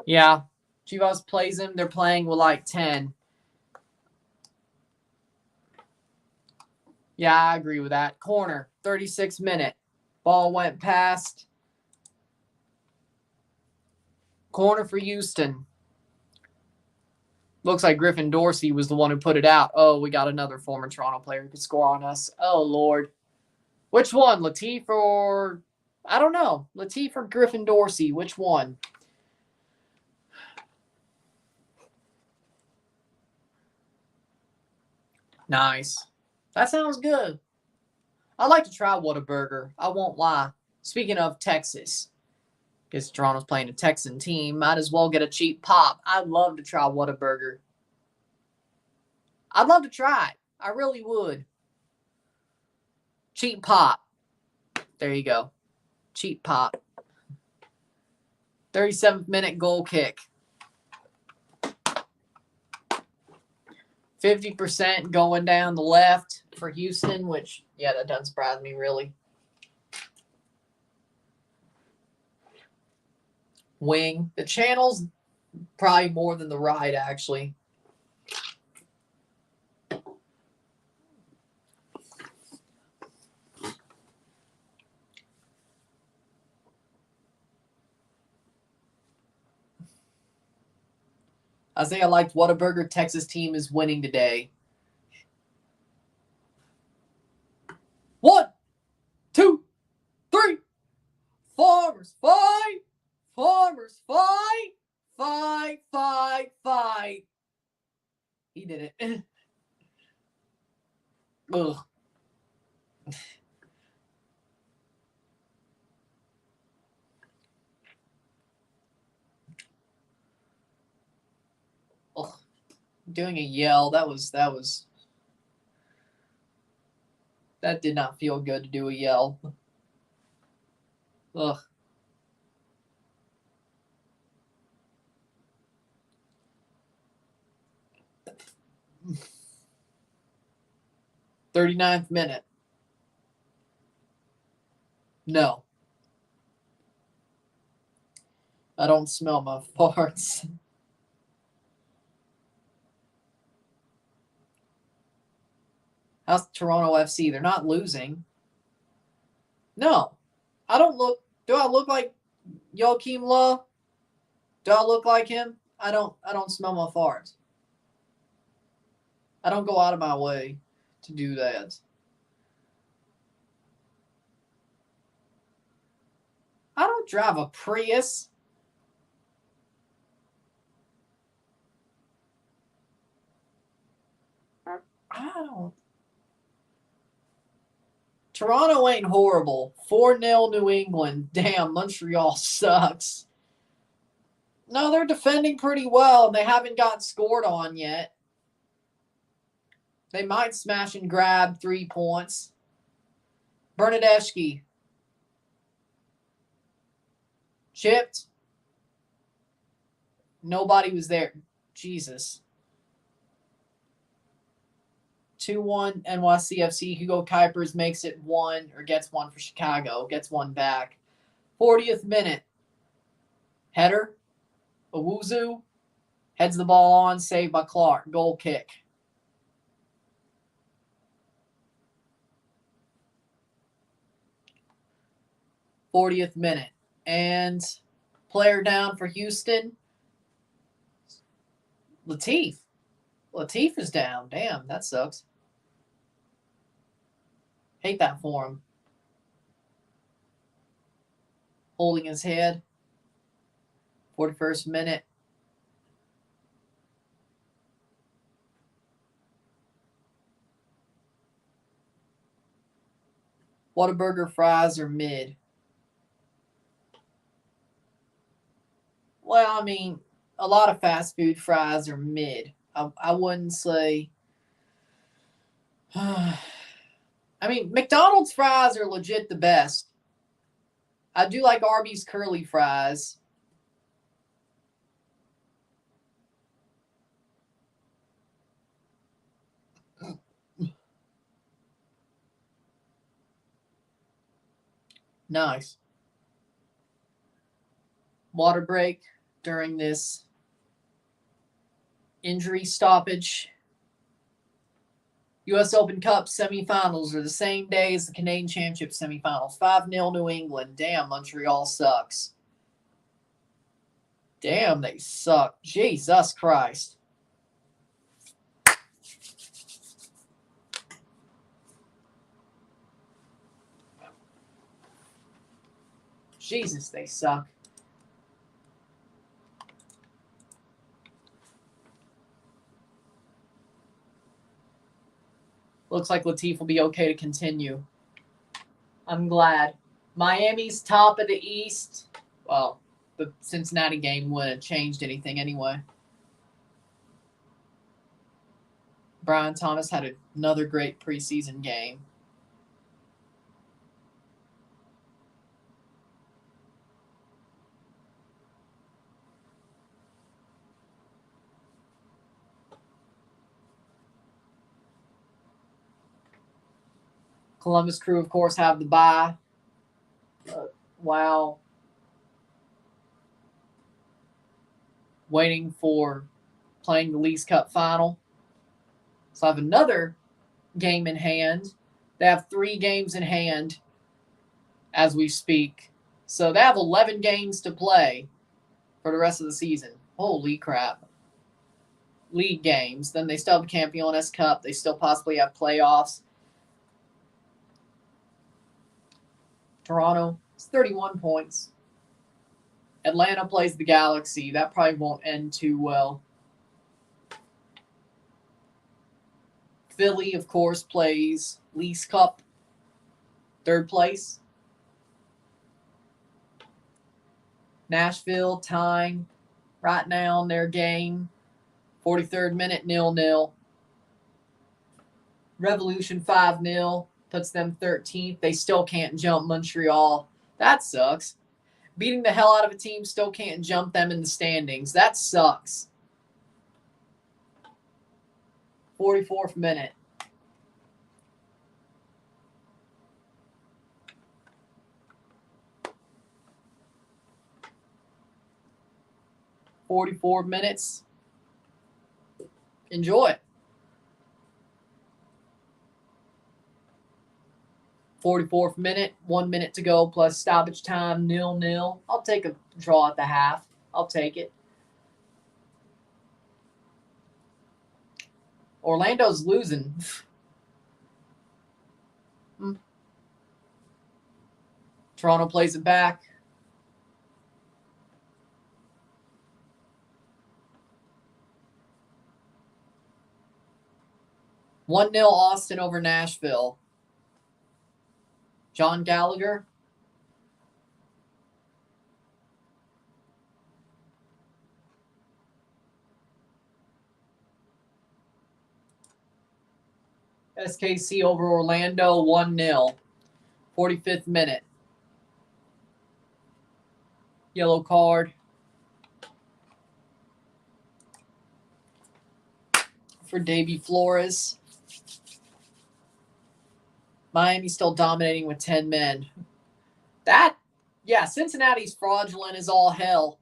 Yeah. Chivas plays him. They're playing with like 10. Yeah, I agree with that. Corner, 36 minute. Ball went past. Corner for Houston. Looks like Griffin Dorsey was the one who put it out. Oh, we got another former Toronto player who could score on us. Oh, Lord. Which one? Latif or... I don't know. Latif or Griffin Dorsey? Which one? Nice. That sounds good. I'd like to try Whataburger. I won't lie. Speaking of Texas, because Toronto's playing a Texan team, might as well get a cheap pop. I'd love to try Whataburger. I'd love to try it. I really would. Cheap pop. There you go. Cheap pop. 37th minute goal kick. 50% going down the left for Houston, which, yeah, that doesn't surprise me, really. Wing. The channel's probably more than the right, actually. I think I liked Whataburger. Texas team is winning today. 1, 2, 3. Farmers fight. Farmers fight. Fight, fight, fight. He did it. Ugh. Ugh. Doing a yell. That did not feel good to do a yell. Ugh. "39th minute. No. I don't smell my farts. How's Toronto FC? They're not losing. No. I don't look. Do I look like Joachim Löw? Do I look like him? I don't smell my farts. I don't go out of my way to do that. I don't drive a Prius. I don't. Toronto ain't horrible. 4-0 New England. Damn, Montreal sucks. No, they're defending pretty well, and they haven't got scored on yet. They might smash and grab 3 points. Bernadeschi. Chipped. Nobody was there. Jesus. 2-1 NYCFC. Hugo Kuipers makes it one, or gets one for Chicago. Gets one back. 40th minute. Header. Owuzu heads the ball on. Saved by Clark. Goal kick. '40th minute. And player down for Houston. Latif. Latif is down. Damn, that sucks. Hate that for him. Holding his head. 41st minute. Whataburger fries are mid. Well, I mean, a lot of fast food fries are mid. I wouldn't say. I mean, McDonald's fries are legit the best. I do like Arby's curly fries. Nice. Water break during this injury stoppage. U.S. Open Cup semifinals are the same day as the Canadian Championship semifinals. 5-0 New England. Damn, Montreal sucks. Damn, they suck. Jesus Christ. Jesus, they suck. Looks like Latif will be okay to continue. I'm glad. Miami's top of the East. Well, the Cincinnati game wouldn't have changed anything anyway. Brian Thomas had another great preseason game. Columbus Crew, of course, have the bye. Wow. Waiting for playing the Leagues Cup final. So I have another game in hand. They have 3 games in hand as we speak. So they have 11 games to play for the rest of the season. Holy crap. League games. Then they still have the Campeones Cup. They still possibly have playoffs. Toronto, it's 31 points. Atlanta plays the Galaxy. That probably won't end too well. Philly, of course, plays Leagues Cup. 3rd place. Nashville tying right now in their game. 43rd minute, 0-0. Revolution 5-0. Puts them 13th. They still can't jump Montreal. That sucks. Beating the hell out of a team still can't jump them in the standings. That sucks. 44th minute. "44 minutes. Enjoy it. 44th minute, 1 minute to go plus stoppage time, 0-0. I'll take a draw at the half. I'll take it. Orlando's losing. Toronto plays it back. "1-0 Austin over Nashville. John Gallagher. SKC over Orlando, 1-0. 45th minute. Yellow card for Davy Flores. Miami's still dominating with 10 men. Yeah, Cincinnati's fraudulent as all hell.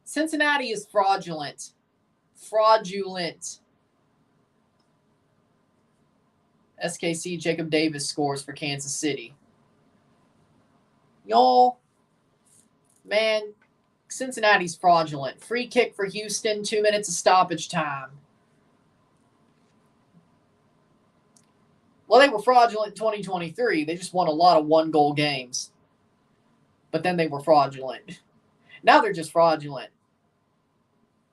Cincinnati is fraudulent. Fraudulent. SKC Jacob Davis scores for Kansas City. Y'all, man, Cincinnati's fraudulent. Free kick for Houston, 2 minutes of stoppage time. Well, they were fraudulent in 2023. They just won a lot of one-goal games. But then they were fraudulent. Now they're just fraudulent.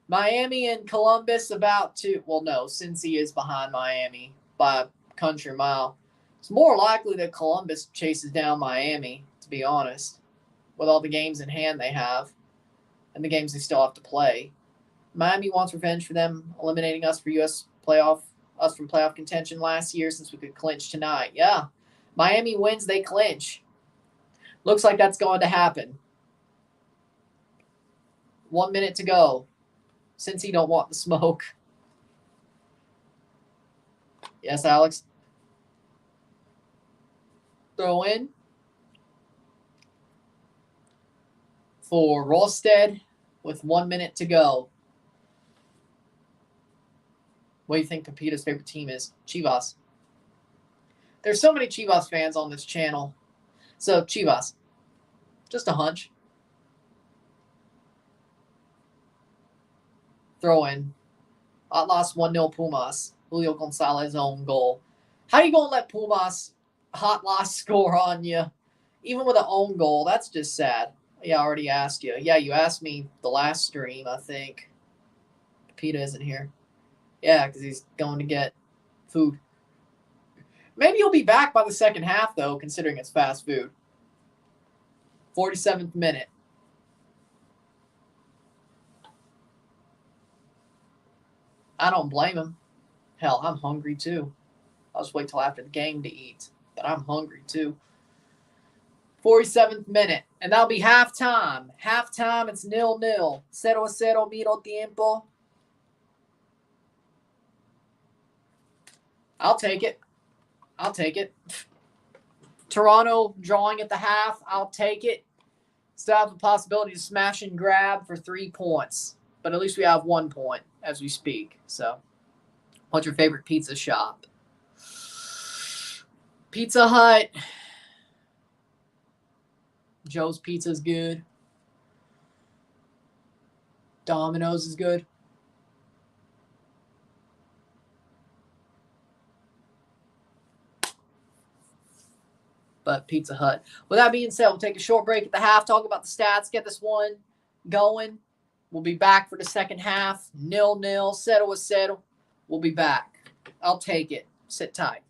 Miami and Columbus about to... Well, no, Cincy is behind Miami by a country mile. It's more likely that Columbus chases down Miami, to be honest, with all the games in hand they have and the games they still have to play. Miami wants revenge for them eliminating us from playoff contention last year since we could clinch tonight. Yeah. Miami wins, they clinch. Looks like that's going to happen. 1 minute to go. Since he don't want the smoke. Yes, Alex. Throw in for Rolstead with 1 minute to go. What do you think Pepita's favorite team is? Chivas. There's so many Chivas fans on this channel. So, Chivas. Just a hunch. Throw in. Atlas 1-0 Pumas. Julio Gonzalez own goal. How you going to let Pumas Atlas score on you? Even with an own goal, that's just sad. Yeah, I already asked you. Yeah, you asked me the last stream, I think. Pepita isn't here. Yeah, because he's going to get food. Maybe he'll be back by the second half, though, considering it's fast food. 47th minute. I don't blame him. Hell, I'm hungry, too. I'll just wait till after the game to eat. But I'm hungry, too. 47th minute. And that'll be halftime. Halftime, it's 0-0. 0-0, miro tiempo. I'll take it. I'll take it. Toronto drawing at the half. I'll take it. Still have the possibility to smash and grab for 3 points. But at least we have 1 point as we speak. So, what's your favorite pizza shop? Pizza Hut. Joe's Pizza is good. Domino's is good. But Pizza Hut. With that being said, we'll take a short break at the half, talk about the stats, get this one going. We'll be back for the second half. 0-0, 0-0. We'll be back. I'll take it. Sit tight.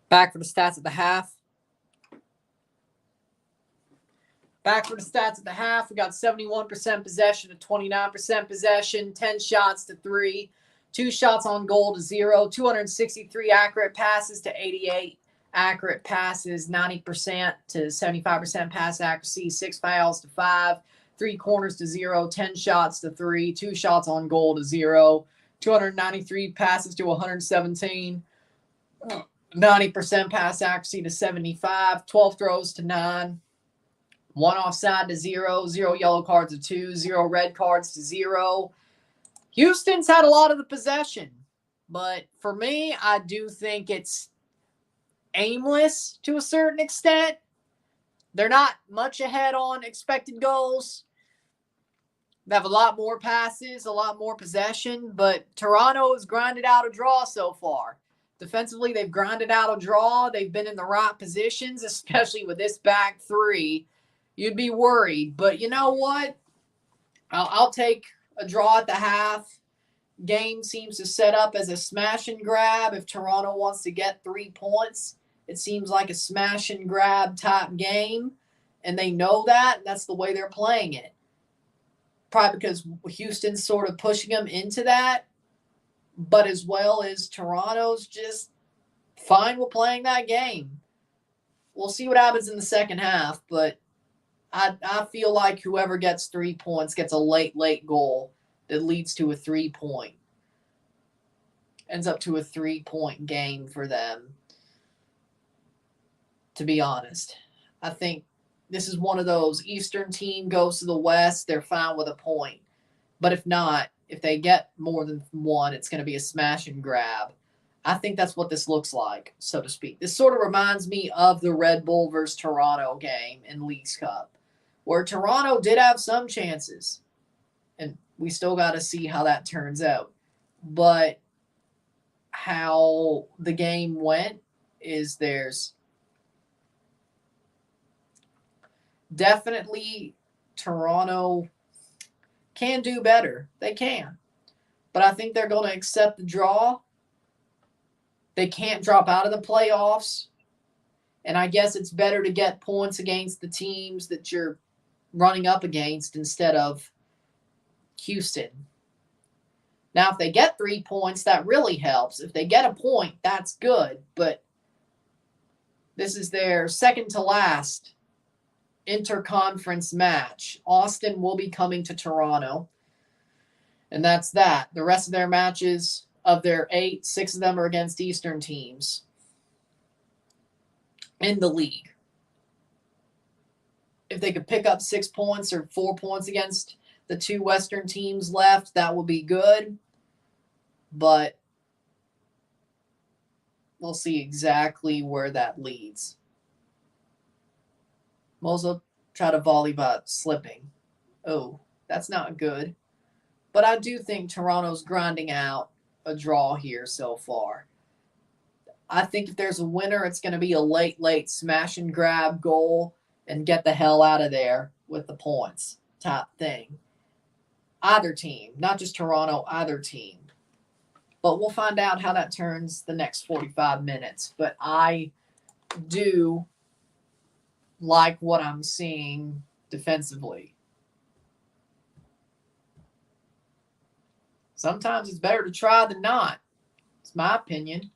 Back for the stats at the half. Back for the stats at the half. We got 71% possession to 29% possession, 10 shots to 3, 2 shots on goal to 0, 263 accurate passes to 88 accurate passes, 90% to 75% pass accuracy, 6 fouls to 5, 3 corners to 0, 10 shots to 3, 2 shots on goal to 0, 293 passes to 117, 90% pass accuracy to 75, 12 throws to 9, 1 offside to 0, 0 yellow cards to 2, 0 red cards to 0. Houston's had a lot of the possession, but for me, I do think it's aimless to a certain extent. They're not much ahead on expected goals. They have a lot more passes, a lot more possession, but Toronto has grinded out a draw so far. Defensively, they've grinded out a draw. They've been in the right positions, especially with this back three. You'd be worried, but you know what? I'll take a draw at the half. Game seems to set up as a smash and grab. If Toronto wants to get 3 points, it seems like a smash and grab type game, and they know that, and that's the way they're playing it. Probably because Houston's sort of pushing them into that, but as well as Toronto's just fine with playing that game. We'll see what happens in the second half, but I feel like whoever gets 3 points gets a late goal that leads to a 3-point. Ends up to a 3-point game for them, to be honest. I think this is one of those Eastern team goes to the West, they're fine with a point. But if not, if they get more than one, it's going to be a smash and grab. I think that's what this looks like, so to speak. This sort of reminds me of the Red Bull versus Toronto game in Leagues Cup, where Toronto did have some chances, and we still got to see how that turns out. But how the game went is there's definitely Toronto can do better. They can. But I think they're going to accept the draw. They can't drop out of the playoffs. And I guess it's better to get points against the teams that you're running up against instead of Houston. Now, if they get 3 points, that really helps. If they get a point, that's good. But this is their second to last interconference match. Austin will be coming to Toronto. And that's that. The rest of their matches, of their 8, 6 of them are against Eastern teams in the league. If they could pick up 6 points or 4 points against the 2 Western teams left, that would be good. But we'll see exactly where that leads. Mozo try to volley but slipping. Oh, that's not good. But I do think Toronto's grinding out a draw here so far. I think if there's a winner, it's going to be a late smash and grab goal and get the hell out of there with the points type thing. Either team, not just Toronto, either team. But we'll find out how that turns the next 45 minutes. But I do like what I'm seeing defensively. Sometimes it's better to try than not. It's my opinion.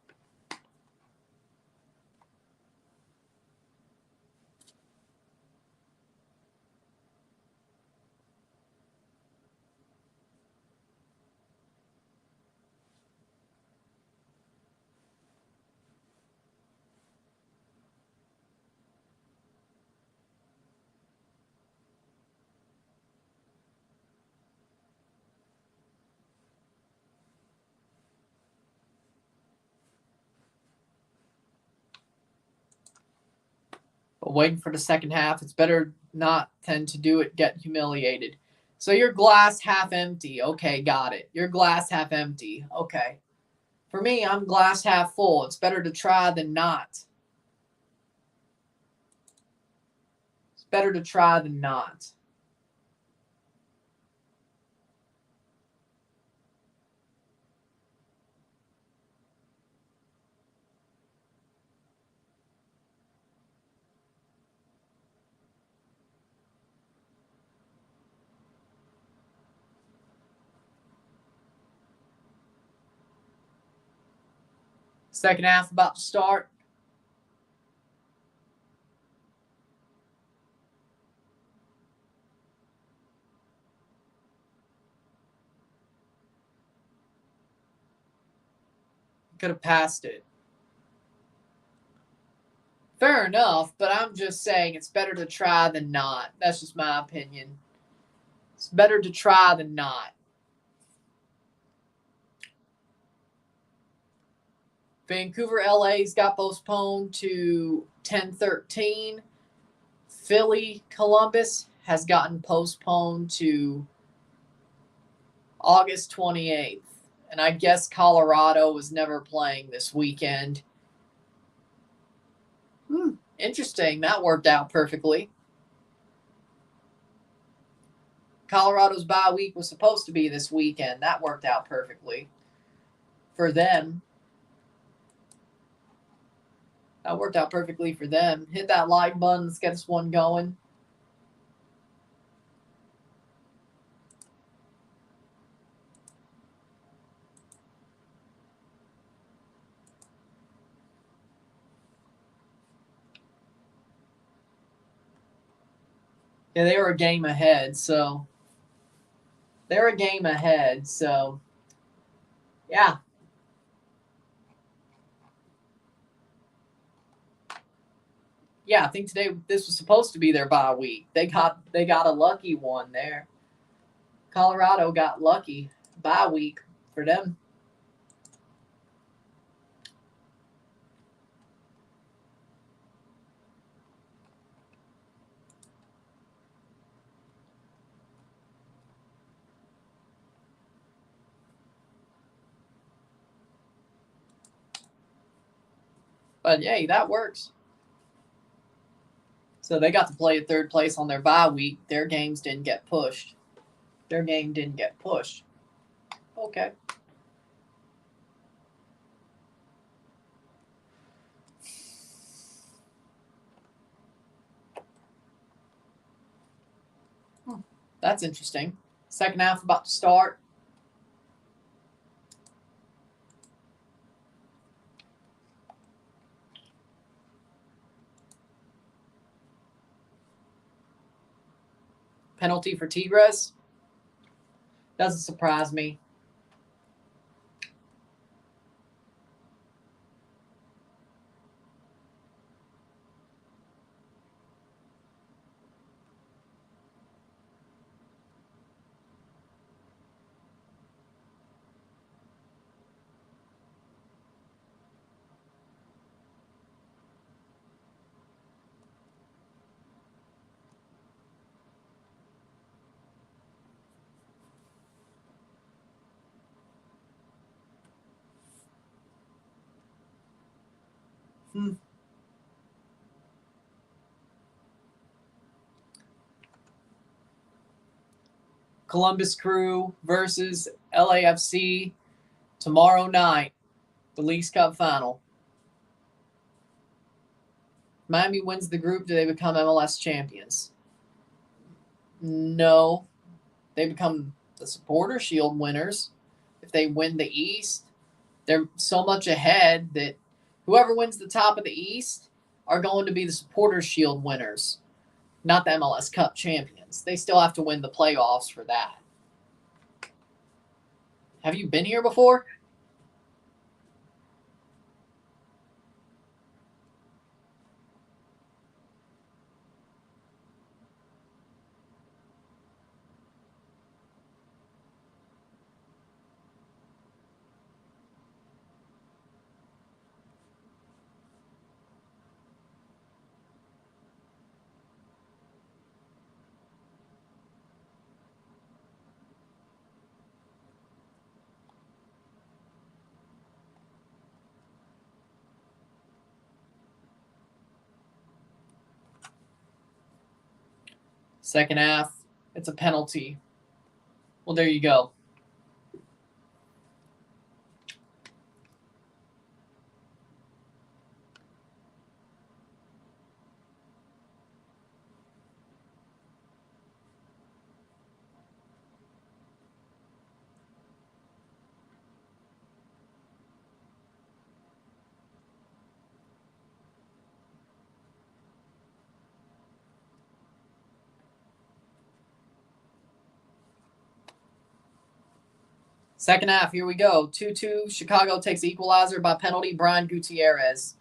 But waiting for the second half, it's better not than to do it, get humiliated. So your glass half empty. Okay, got it. Your glass half empty. Okay. For me, I'm glass half full. It's better to try than not. It's better to try than not. Second half about to start. Could have passed it. Fair enough, but I'm just saying it's better to try than not. That's just my opinion. It's better to try than not. Vancouver, LA's got postponed to 10/13. Philly, Columbus has gotten postponed to August 28th. And I guess Colorado was never playing this weekend. Interesting. That worked out perfectly. Colorado's bye week was supposed to be this weekend. That worked out perfectly for them. That worked out perfectly for them. Hit that like button. Let's get this one going. Yeah, they were a game ahead, so yeah. Yeah, I think today this was supposed to be their bye week. They got a lucky one there. Colorado got lucky. Bye week for them. But yay, that works. So they got to play at third place on their bye week. Their games didn't get pushed. Their game didn't get pushed. Okay. That's interesting. Second half about to start. Penalty for Tigres. Doesn't surprise me. Columbus Crew versus LAFC tomorrow night, the Leagues Cup final. Miami wins the group. Do they become MLS champions? No. They become the Supporter Shield winners. If they win the East, they're so much ahead that whoever wins the top of the East are going to be the Supporter Shield winners, not the MLS Cup champions. They still have to win the playoffs for that. Have you been here before? Second half, it's a penalty. Well, there you go. Second half, here we go. 2-2. Chicago takes equalizer by penalty. Brian Gutierrez.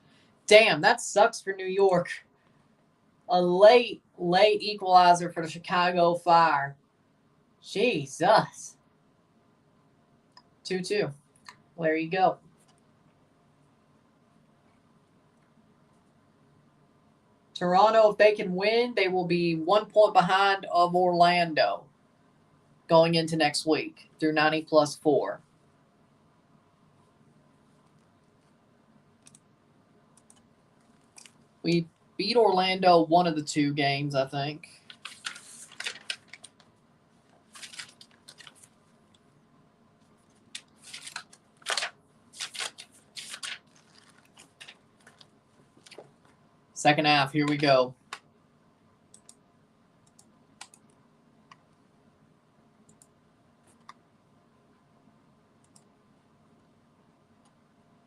Damn, that sucks for New York. A late equalizer for the Chicago Fire. Jesus. 2-2. There you go. Toronto, if they can win, they will be 1 point behind of Orlando going into next week through 90 plus 4. We beat Orlando one of the 2 games, I think. Second half, here we go.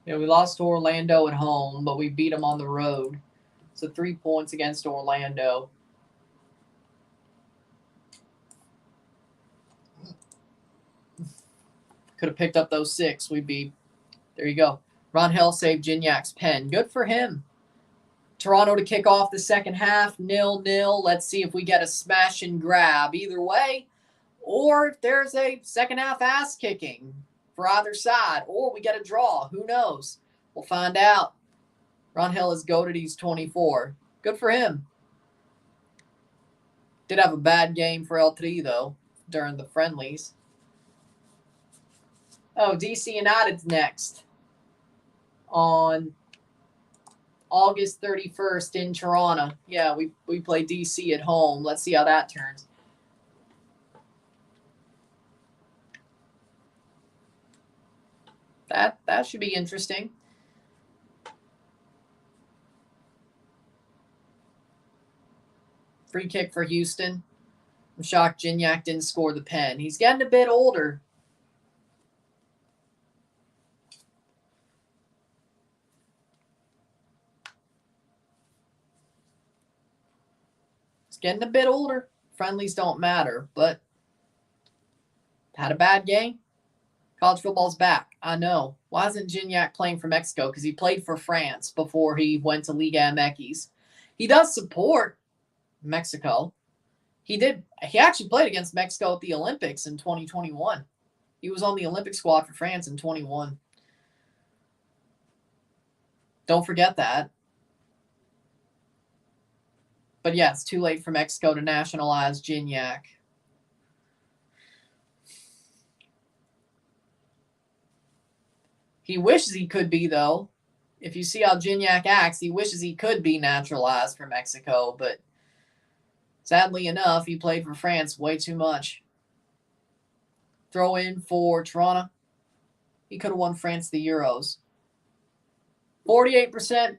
Yeah, we lost to Orlando at home, but we beat them on the road. So 3 points against Orlando. Could have picked up those 6. We'd be, there you go. Rangel saved Gignac's pen. Good for him. Toronto to kick off the second half, 0-0. Let's see if we get a smash and grab either way, or if there's a second half ass kicking for either side, or we get a draw. Who knows? We'll find out. Rangel is goated. He's 24. Good for him. Did have a bad game for L3, though, during the friendlies. Oh, DC United's next on August 31st in Toronto. Yeah, we play DC at home. Let's see how that turns. That should be interesting. Free kick for Houston. I'm shocked Gignac didn't score the pen. He's getting a bit older. He's getting a bit older. Friendlies don't matter, but had a bad game. College football's back. I know. Why isn't Gignac playing for Mexico? Because he played for France before he went to Liga MX. He does support Mexico. He actually played against Mexico at the Olympics in 2021. He was on the Olympic squad for France in 21. Don't forget that. But yeah, it's too late for Mexico to nationalize Gignac. He wishes he could be, though. If you see how Gignac acts, he wishes he could be naturalized for Mexico, but sadly enough, he played for France way too much. Throw in for Toronto. He could have won France the Euros. 48%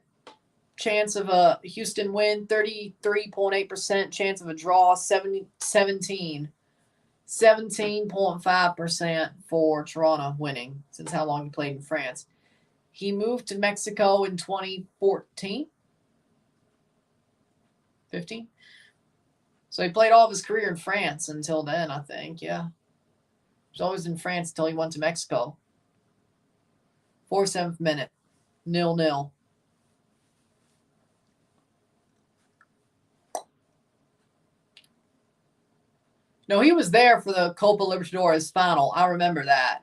chance of a Houston win, 33.8% chance of a draw, 17.5% for Toronto winning, since how long he played in France. He moved to Mexico in 2014? 15? So he played all of his career in France until then, I think, yeah. He was always in France until he went to Mexico. 47th minute, 0-0. No, he was there for the Copa Libertadores final. I remember that.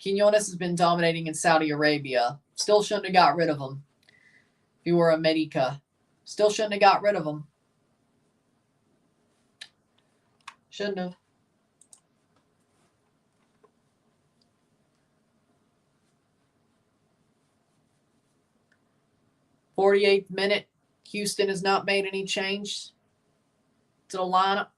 Quinones has been dominating in Saudi Arabia. Still shouldn't have got rid of him. If he were America. Still shouldn't have got rid of him. Shouldn't have. '48th minute. Houston has not made any change to the lineup.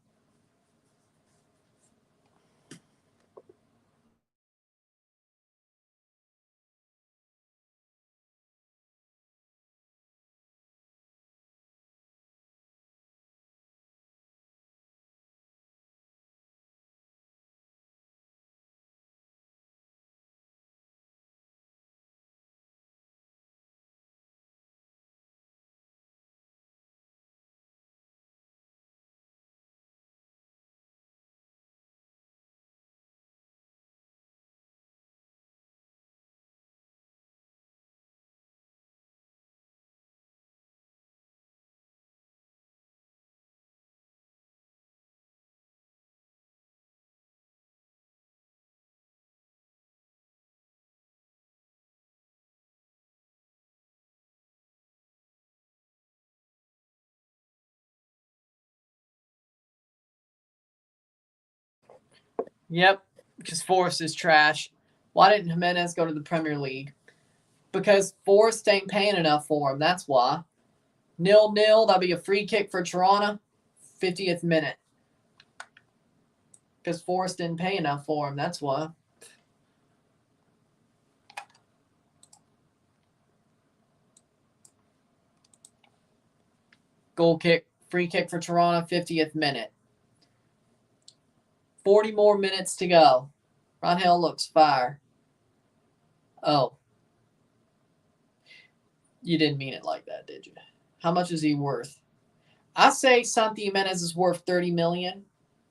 Yep, because Forrest is trash. Why didn't Jimenez go to the Premier League? Because Forrest ain't paying enough for him. That's why. 0-0. That'll be a free kick for Toronto. 50th minute. Because Forrest didn't pay enough for him. That's why. Goal kick. Free kick for Toronto. 50th minute. 40 more minutes to go. Rangel looks fire. Oh. You didn't mean it like that, did you? How much is he worth? I say Santi Jimenez is worth 30 million.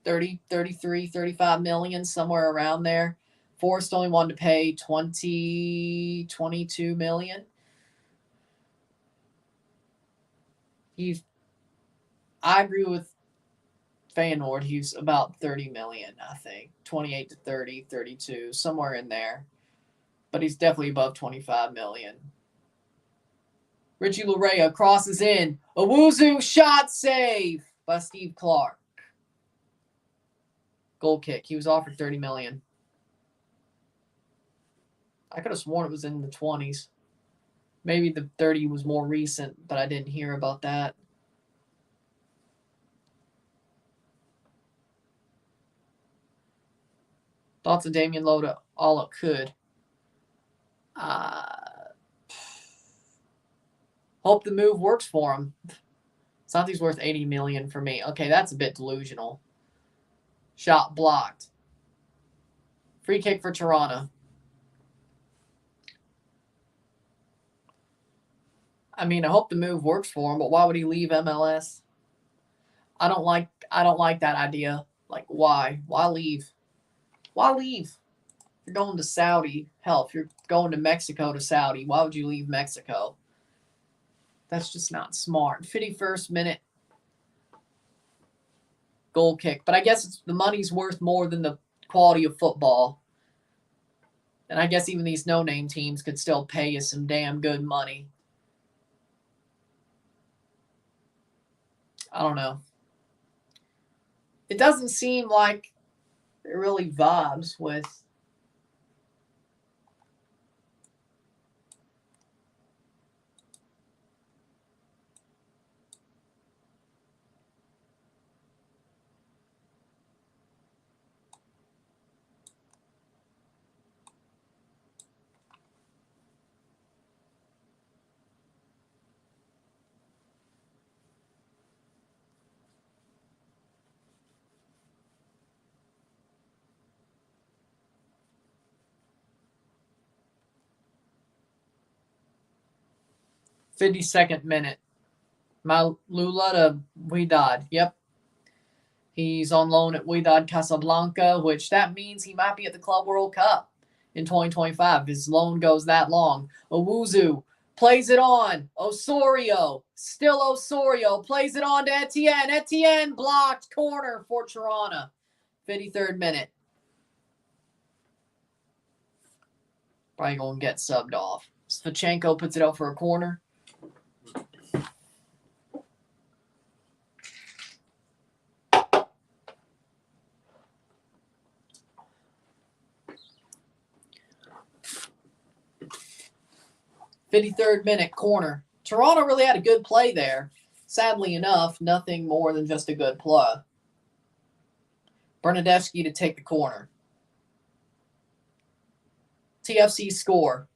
30, 33, 35 million, somewhere around there. Forrest only wanted to pay 20, 22 million. I agree with Feyenoord. He's about 30 million, I think. 28 to 30, 32, somewhere in there. But he's definitely above 25 million. Richie Larea crosses in. Owuzu shot save by Steve Clark. Goal kick. He was offered 30 million. I could have sworn it was in the 20s. Maybe the 30 was more recent, but I didn't hear about that. Thoughts of Damian Loda? All it could. Hope the move works for him. Santi's worth 80 million for me. Okay, that's a bit delusional. Shot blocked. Free kick for Toronto. I mean, I hope the move works for him, but why would he leave MLS? I don't like that idea. Like, why? Why leave? Why leave? If you're going to Saudi, hell, if you're going to Mexico to Saudi, why would you leave Mexico? That's just not smart. 51st minute goal kick. But I guess the money's worth more than the quality of football. And I guess even these no-name teams could still pay you some damn good money. I don't know. It doesn't seem like it really vibes with .52 minute. Malula to Wydad. Yep. He's on loan at Wydad Casablanca, which that means he might be at the Club World Cup in 2025. His loan goes that long. Owuzu plays it on. Osorio. Still Osorio. Plays it on to Etienne. Etienne blocked. Corner for Toronto. 53rd minute. Probably going to get subbed off. Svachenko puts it out for a corner. .53rd minute corner. Toronto really had a good play there. Sadly enough, nothing more than just a good play. Bernadeschi to take the corner. TFC score.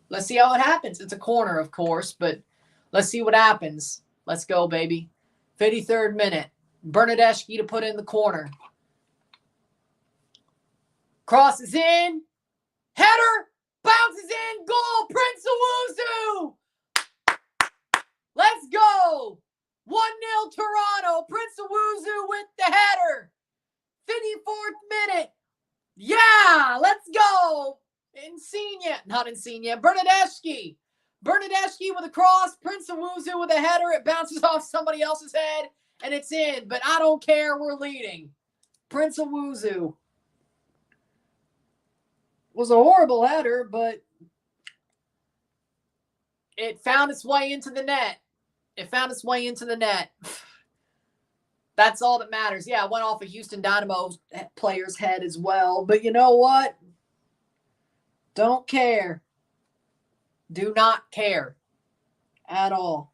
Let's see how it happens. It's a corner, of course, but let's see what happens. Let's go, baby. 53rd minute. Bernadeschi to put in the corner. Crosses in. Header. Bounces in. Goal. Prince Owuzu. Let's go. 1-0 Toronto. Prince Owuzu with the header. 54th minute. Yeah, let's go. Not Insigne. Bernadeschi. Bernadeschi with a cross. Prince Owuzu with a header. It bounces off somebody else's head, and it's in. But I don't care. We're leading. Prince Owuzu. Was a horrible header, but it found its way into the net. It found its way into the net. That's all that matters. Yeah, it went off a Houston Dynamo player's head as well. But you know what? Don't care. Do not care at all.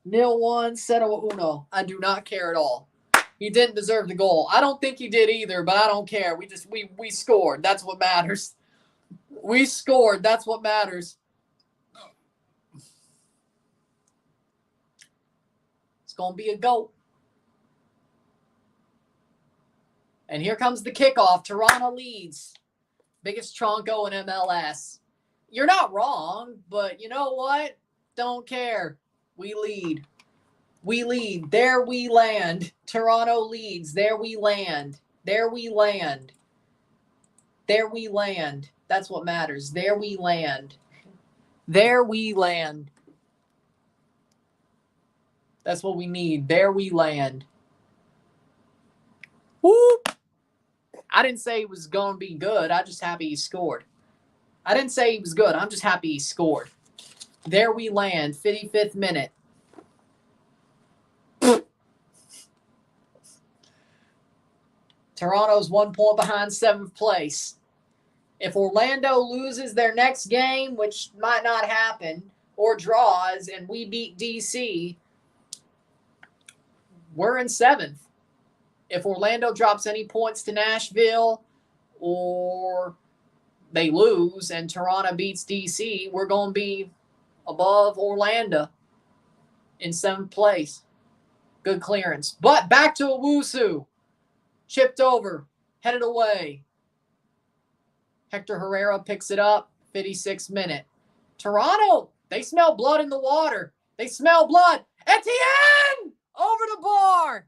0-1, cero uno. I do not care at all. He didn't deserve the goal. I don't think he did either, but I don't care. We scored. That's what matters. We scored. That's what matters. It's going to be a goal. And here comes the kickoff. Toronto leads. Biggest Tronco in MLS. You're not wrong, but you know what? Don't care. We lead. We lead. There we land. Toronto leads. There we land. There we land. There we land. That's what matters. There we land. There we land. That's what we need. There we land. Woo! I didn't say he was going to be good. I'm just happy he scored. I didn't say he was good. I'm just happy he scored. There we land. 55th minute. Toronto's 1 point behind 7th place. If Orlando loses their next game, which might not happen, or draws, and we beat DC, we're in 7th. If Orlando drops any points to Nashville or they lose and Toronto beats DC, we're going to be above Orlando in 7th place. Good clearance. But back to Owusu. Chipped over. Headed away. Hector Herrera picks it up. 56th minute. Toronto, they smell blood in the water. They smell blood. Etienne! Over the bar.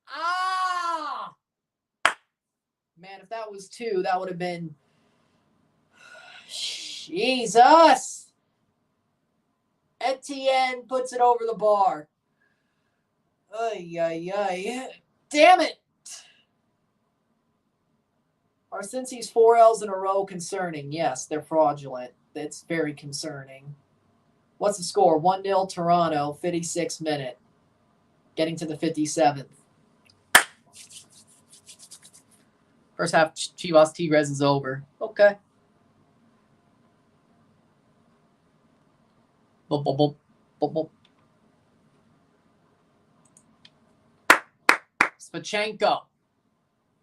Ah! Man, if that was 2, that would have been... Jesus! Etienne puts it over the bar. Ay, ay, ay. Damn it! Are Cincy's 4 L's in a row concerning? Yes, they're fraudulent. That's very concerning. What's the score? 1-0 Toronto, 56th minute. Getting to the 57th. First half, Chivas Tigres is over. Okay. Boop, boop, boop, boop, boop. Spachenko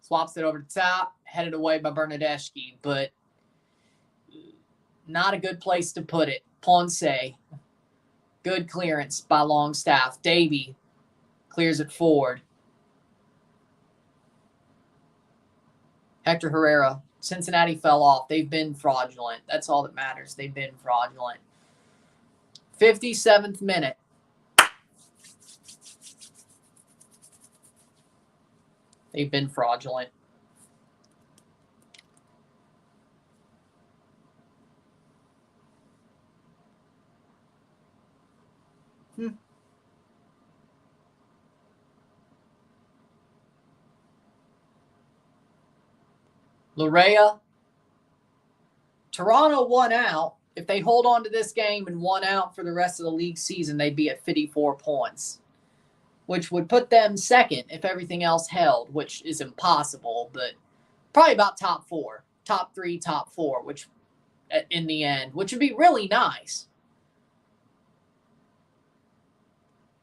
swaps it over the top, headed away by Bernadeschi, but not a good place to put it. Ponce, good clearance by Longstaff. Davey clears it forward. Hector Herrera. Cincinnati fell off. They've been fraudulent. That's all that matters. They've been fraudulent. 57th minute. They've been fraudulent. Larea. Toronto won out. If they hold on to this game and won out for the rest of the league season, they'd be at 54 points, which would put them second if everything else held, which is impossible, but probably about top 4, top 3, top 4, which in the end, which would be really nice.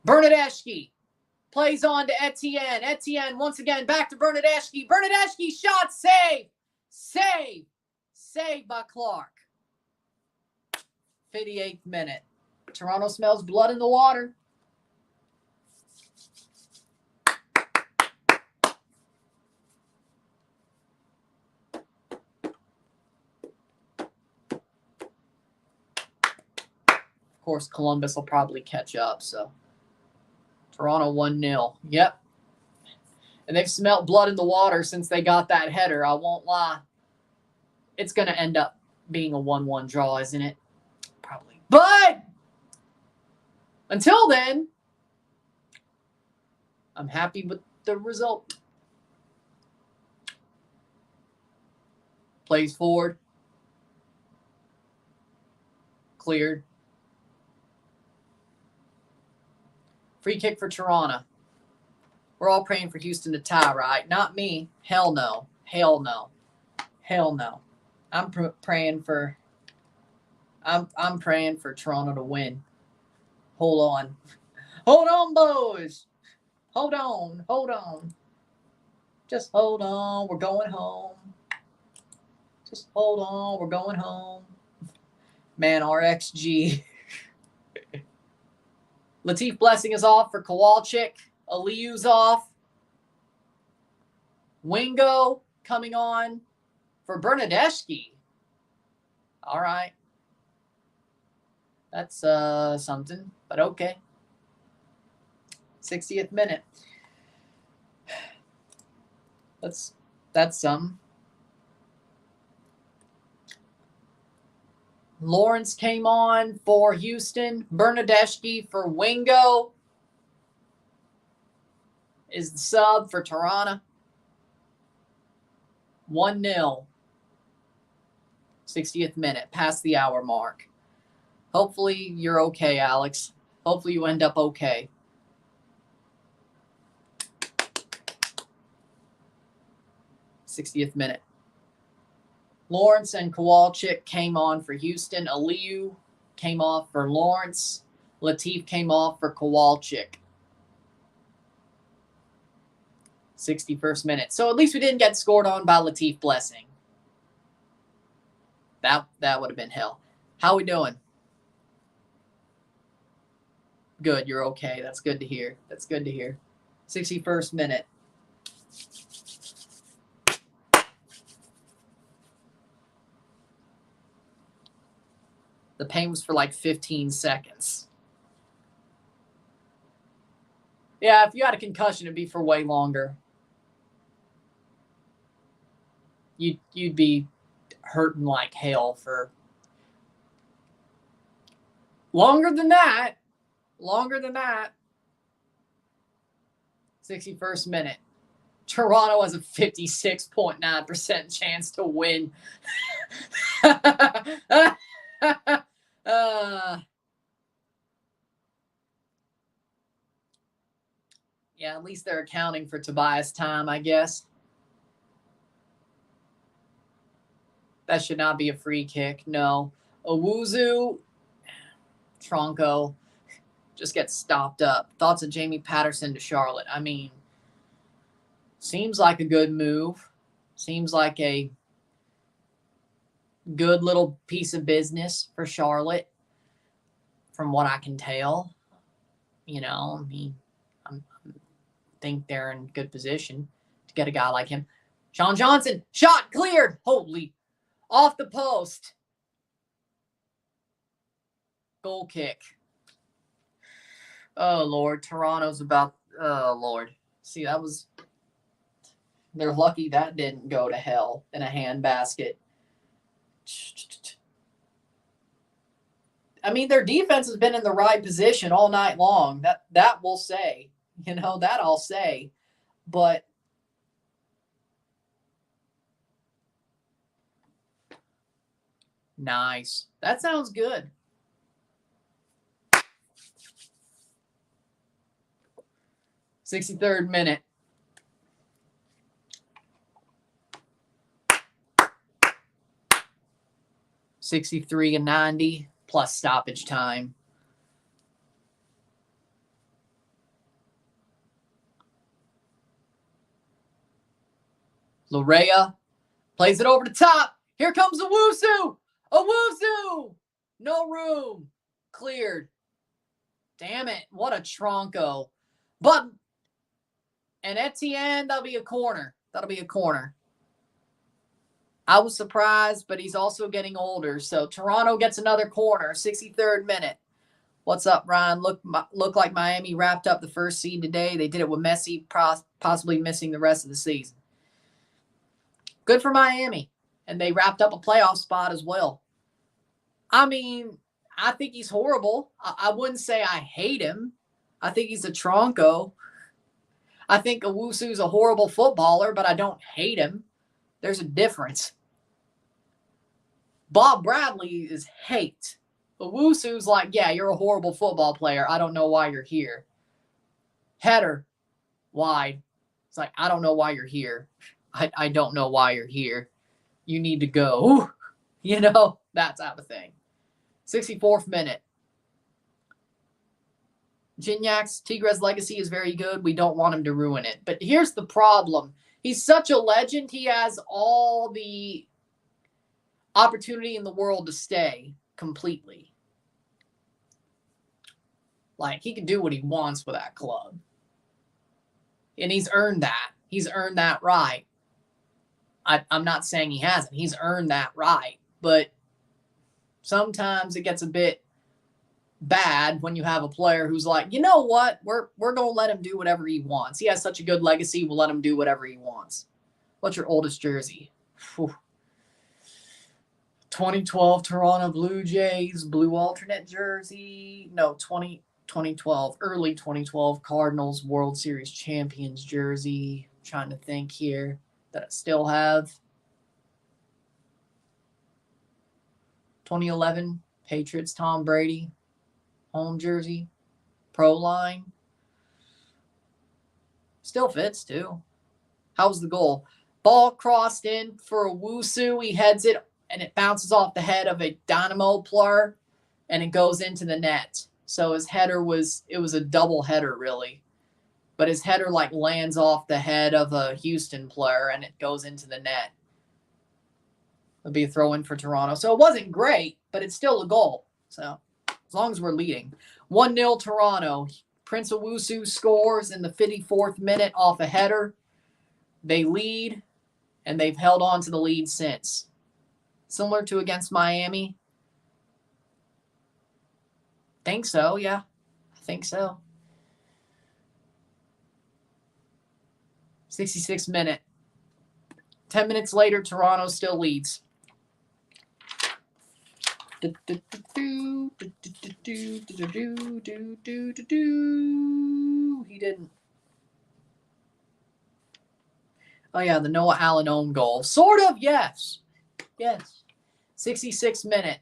Bernadeschi plays on to Etienne. Etienne once again back to Bernadeschi. Bernadeschi shot, save, save, save by Clark. 58th minute. Toronto smells blood in the water. Of course, Columbus will probably catch up, so Toronto 1-0. Yep. And they've smelt blood in the water since they got that header. I won't lie. It's going to end up being a 1-1 draw, isn't it? Probably. But until then, I'm happy with the result. Plays forward. Cleared. Free kick for Toronto. We're all praying for Houston to tie, right? Not me. Hell no. Hell no. Hell no. I'm praying for Toronto to win. Hold on. Hold on, boys. Hold on. Hold on. Just hold on. We're going home. Just hold on. We're going home. Man, RXG. Latif Blessing is off for Kowalczyk. Aliu's off. Wingo coming on for Bernadeschi. All right. That's something, but okay. 60th minute. That's some. Lawrence came on for Houston. Bernadeschi for Wingo is the sub for Toronto. 1-0. 60th minute, past the hour mark. Hopefully you're okay, Alex. Hopefully you end up okay. '60th minute. Lawrence and Kowalczyk came on for Houston. Aliu came off for Lawrence. Latif came off for Kowalczyk. 61st minute. So at least we didn't get scored on by Latif Blessing. That would have been hell. How we doing? Good, you're okay. That's good to hear. That's good to hear. 61st minute. The pain was for like 15 seconds. Yeah, if you had a concussion, it'd be for way longer. You'd be hurting like hell for longer than that. Longer than that. 61st minute. Toronto has a 56.9% chance to win. Yeah, at least they're accounting for Tobias' time, I guess. That should not be a free kick. No. Owuzu, Tronco just gets stopped up. Thoughts of Jamie Patterson to Charlotte. I mean, seems like a good move. Seems like a good little piece of business for Charlotte, from what I can tell. You know, I mean, I think they're in good position to get a guy like him. Sean Johnson, shot cleared. Holy, off the post. Goal kick. Oh, Lord. Toronto's about, oh, Lord. See, that was, they're lucky that didn't go to hell in a handbasket. I mean, their defense has been in the right position all night long. That we'll say. You know, that I'll say. But nice. That sounds good. '63rd minute. '63 and 90 plus stoppage time. Larea plays it over the top. Here comes Owusu. Owusu. No room. Cleared. Damn it. What a Tronco. But, and Etienne, that'll be a corner. That'll be a corner. I was surprised, but he's also getting older. So Toronto gets another corner. 63rd minute. What's up, Ryan? Look like Miami wrapped up the first seed today. They did it with Messi possibly missing the rest of the season. Good for Miami. And they wrapped up a playoff spot as well. I mean, I think he's horrible. I wouldn't say I hate him. I think he's a Tronco. I think Owusu's a horrible footballer, but I don't hate him. There's a difference. Bob Bradley is hate. Owusu's like, yeah, you're a horrible football player. I don't know why you're here. Header. wide. It's like, I don't know why you're here. I don't know why you're here. You need to go. You know, that type of thing. 64th minute. Gignac's Tigres legacy is very good. We don't want him to ruin it. But here's the problem. He's such a legend. He has all the opportunity in the world to stay completely. Like, he can do what he wants with that club. And he's earned that. He's earned that right. I'm not saying he hasn't. He's earned that right. But sometimes it gets a bit bad when you have a player who's like, you know what? We're going to let him do whatever he wants. He has such a good legacy. We'll let him do whatever he wants. What's your oldest jersey? Whew. 2012 Toronto Blue Jays blue alternate jersey. No, 2012, early 2012 Cardinals World Series champions jersey. I'm trying to think here that I still have. 2011 Patriots Tom Brady home jersey, pro line. Still fits too. How's the goal? Ball crossed in for a Wusu. He heads it and it bounces off the head of a Dynamo player and it goes into the net. So his header was a double header really. But his header like lands off the head of a Houston player and it goes into the net. It'll be a throw in for Toronto. So it wasn't great, but it's still a goal. So as long as we're leading. 1-0 Toronto. Prince Owusu scores in the 54th minute off a header. They lead, and they've held on to the lead since. Similar to against Miami? Think so, yeah. I think so. 66th minute. 10 minutes later, Toronto still leads. He didn't. Oh, yeah, the Noah Allen own goal. Sort of, yes. Yes. 66th minute.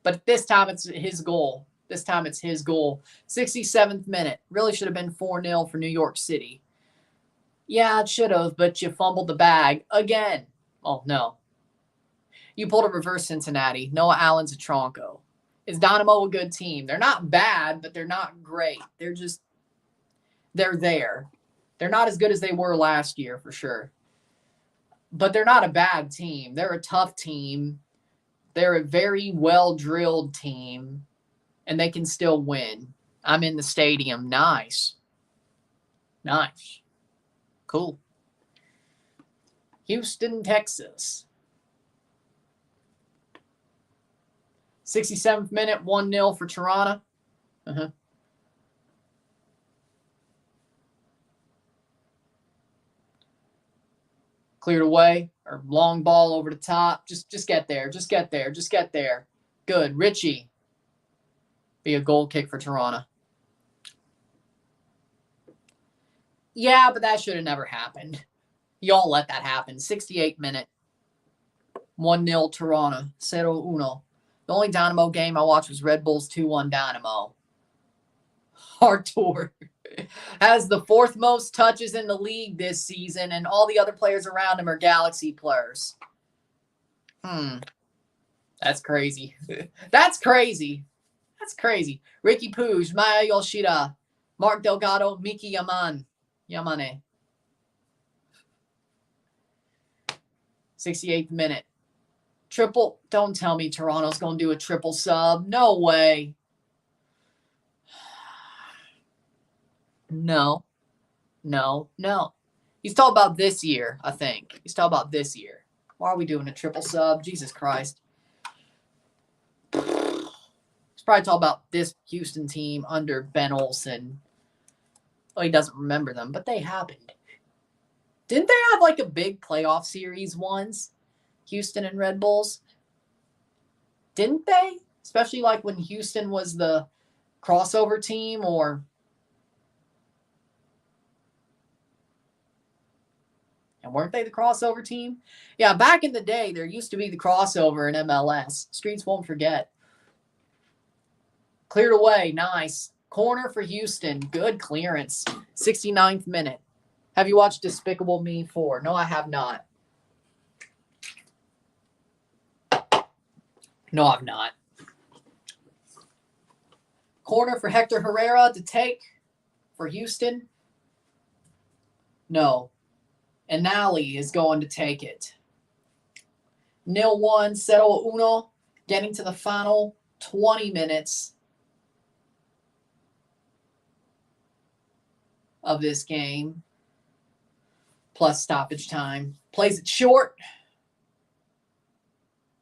But this time it's his goal. This time it's his goal. 67th minute. Really should have been 4-0 for New York City. Yeah, it should have, but you fumbled the bag again. Oh, no. You pulled a reverse Cincinnati. Noah Allen's a Tronco. Is Dynamo a good team? They're not bad, but they're not great. They're there. They're not as good as they were last year, for sure. But they're not a bad team. They're a tough team. They're a very well-drilled team, and they can still win. I'm in the stadium. Nice. Nice. Cool. Houston, Texas. 67th minute, 1-0 for Toronto. Cleared away, or long ball over the top. Just get there. Just get there. Just get there. Good. Richie. Be a goal kick for Toronto. Yeah, but that should have never happened. Y'all let that happen. 68th minute. 1-0 Toronto. 0-1. The only Dynamo game I watched was Red Bulls 2-1 Dynamo. Artur has the 4th most touches in the league this season, and all the other players around him are Galaxy players. That's crazy. That's crazy. That's crazy. Ricky Puig, Maya Yoshida, Mark Delgado, Miki Yamane. 68th minute. Triple. Don't tell me Toronto's going to do a triple sub. No way. No. He's talking about this year, I think. He's talking about this year. Why are we doing a triple sub? Jesus Christ. He's probably talking about this Houston team under Ben Olsen. Oh, he doesn't remember them, but they happened. Didn't they have like a big playoff series once? Houston and Red Bulls? Didn't they? Especially like when Houston was the crossover team, or... And weren't they the crossover team? Yeah, back in the day, there used to be the crossover in MLS. Streets won't forget. Cleared away. Nice. Corner for Houston. Good clearance. 69th minute. Have you watched Despicable Me 4? No, I have not. No, I've not. Corner for Hector Herrera to take for Houston. No. And Nally is going to take it. 0-1, 0-1, getting to the final 20 minutes of this game, plus stoppage time. Plays it short.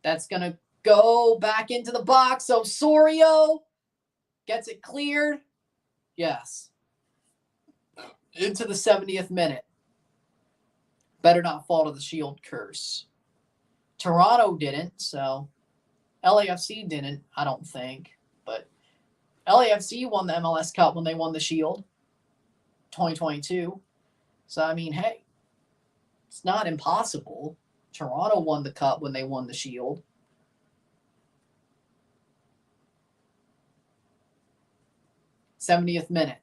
That's going to go back into the box. Osorio gets it cleared. Yes. Into the 70th minute. Better not fall to the Shield curse. Toronto didn't, so LAFC didn't, I don't think. But LAFC won the MLS Cup when they won the Shield 2022. So, I mean, hey, it's not impossible. Toronto won the Cup when they won the Shield. '70th minute.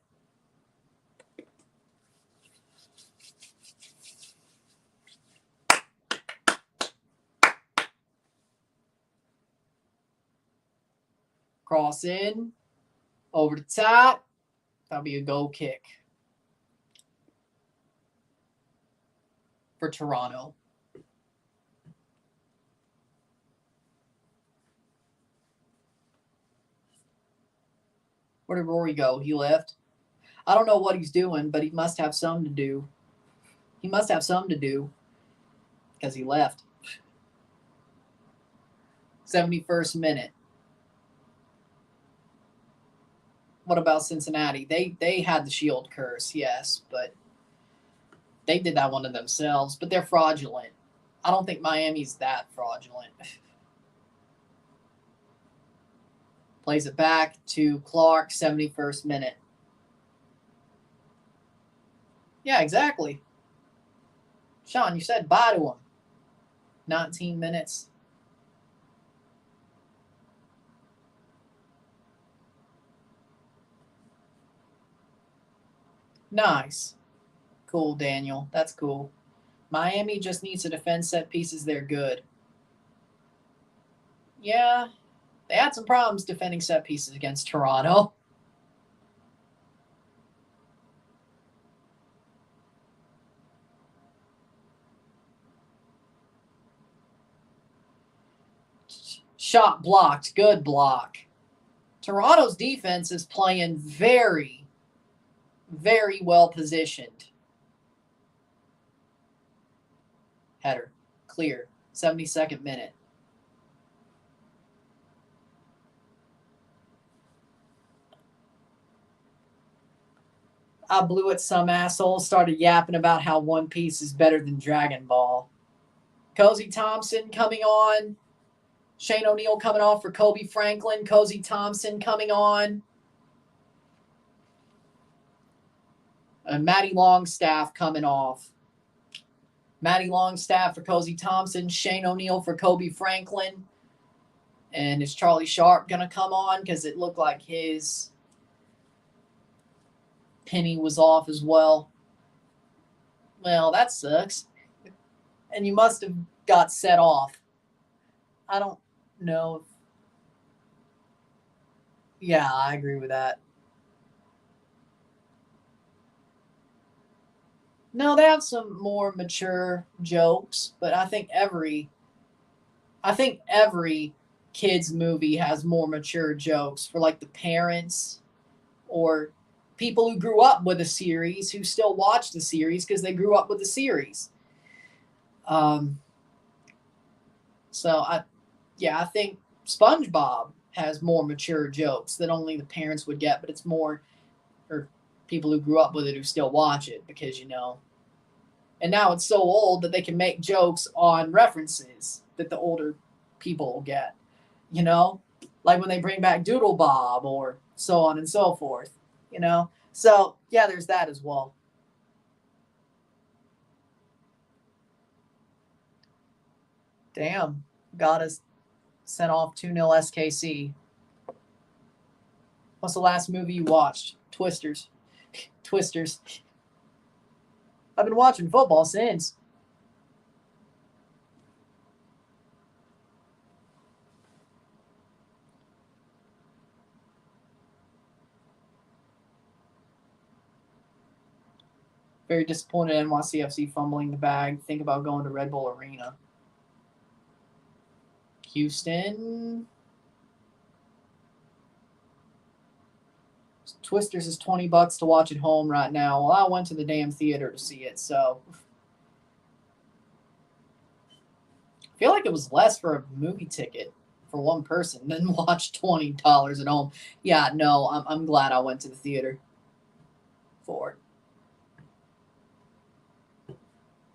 Cross in, over the top. That'll be a goal kick for Toronto. Where did Rory go? He left. I don't know what he's doing, but he must have something to do. He must have something to do because he left. 71st minute. What about Cincinnati? They had the Shield curse, yes, but they did that one to themselves. But they're fraudulent. I don't think Miami's that fraudulent. Plays it back to Clark, 71st minute. Yeah, exactly. Sean, you said bye to him. 19 minutes. Nice. Cool, Daniel. That's cool. Miami just needs to defend set pieces. They're good. Yeah, they had some problems defending set pieces against Toronto. Shot blocked. Good block. Toronto's defense is playing very, very well positioned. Header. Clear. 72nd minute. I blew it. Some asshole started yapping about how One Piece is better than Dragon Ball. Cozy Thompson coming on. Shane O'Neill coming off for Kobe Franklin. Cozy Thompson coming on. And Matty Longstaff coming off. Matty Longstaff for Cozy Thompson. Shane O'Neill for Kobe Franklin. And is Charlie Sharp going to come on? Because it looked like his penny was off as well. Well, that sucks. And you must have got set off. I don't know. Yeah, I agree with that. No, they have some more mature jokes, but I think every kids movie has more mature jokes for like the parents or people who grew up with a series who still watch the series because they grew up with the series. So I think SpongeBob has more mature jokes that only the parents would get, but it's more for people who grew up with it who still watch it because, and now it's so old that they can make jokes on references that the older people will get, like when they bring back Doodle Bob or so on and so forth, So, yeah, there's that as well. Damn, got us sent off 2-0 SKC. What's the last movie you watched? Twisters. Twisters. I've been watching football since. Very disappointed in NYCFC fumbling the bag. Think about going to Red Bull Arena. Houston. Twisters is $20 to watch at home right now. Well, I went to the damn theater to see it, so. I feel like it was less for a movie ticket for one person than watch $20 at home. Yeah, no, I'm glad I went to the theater for it.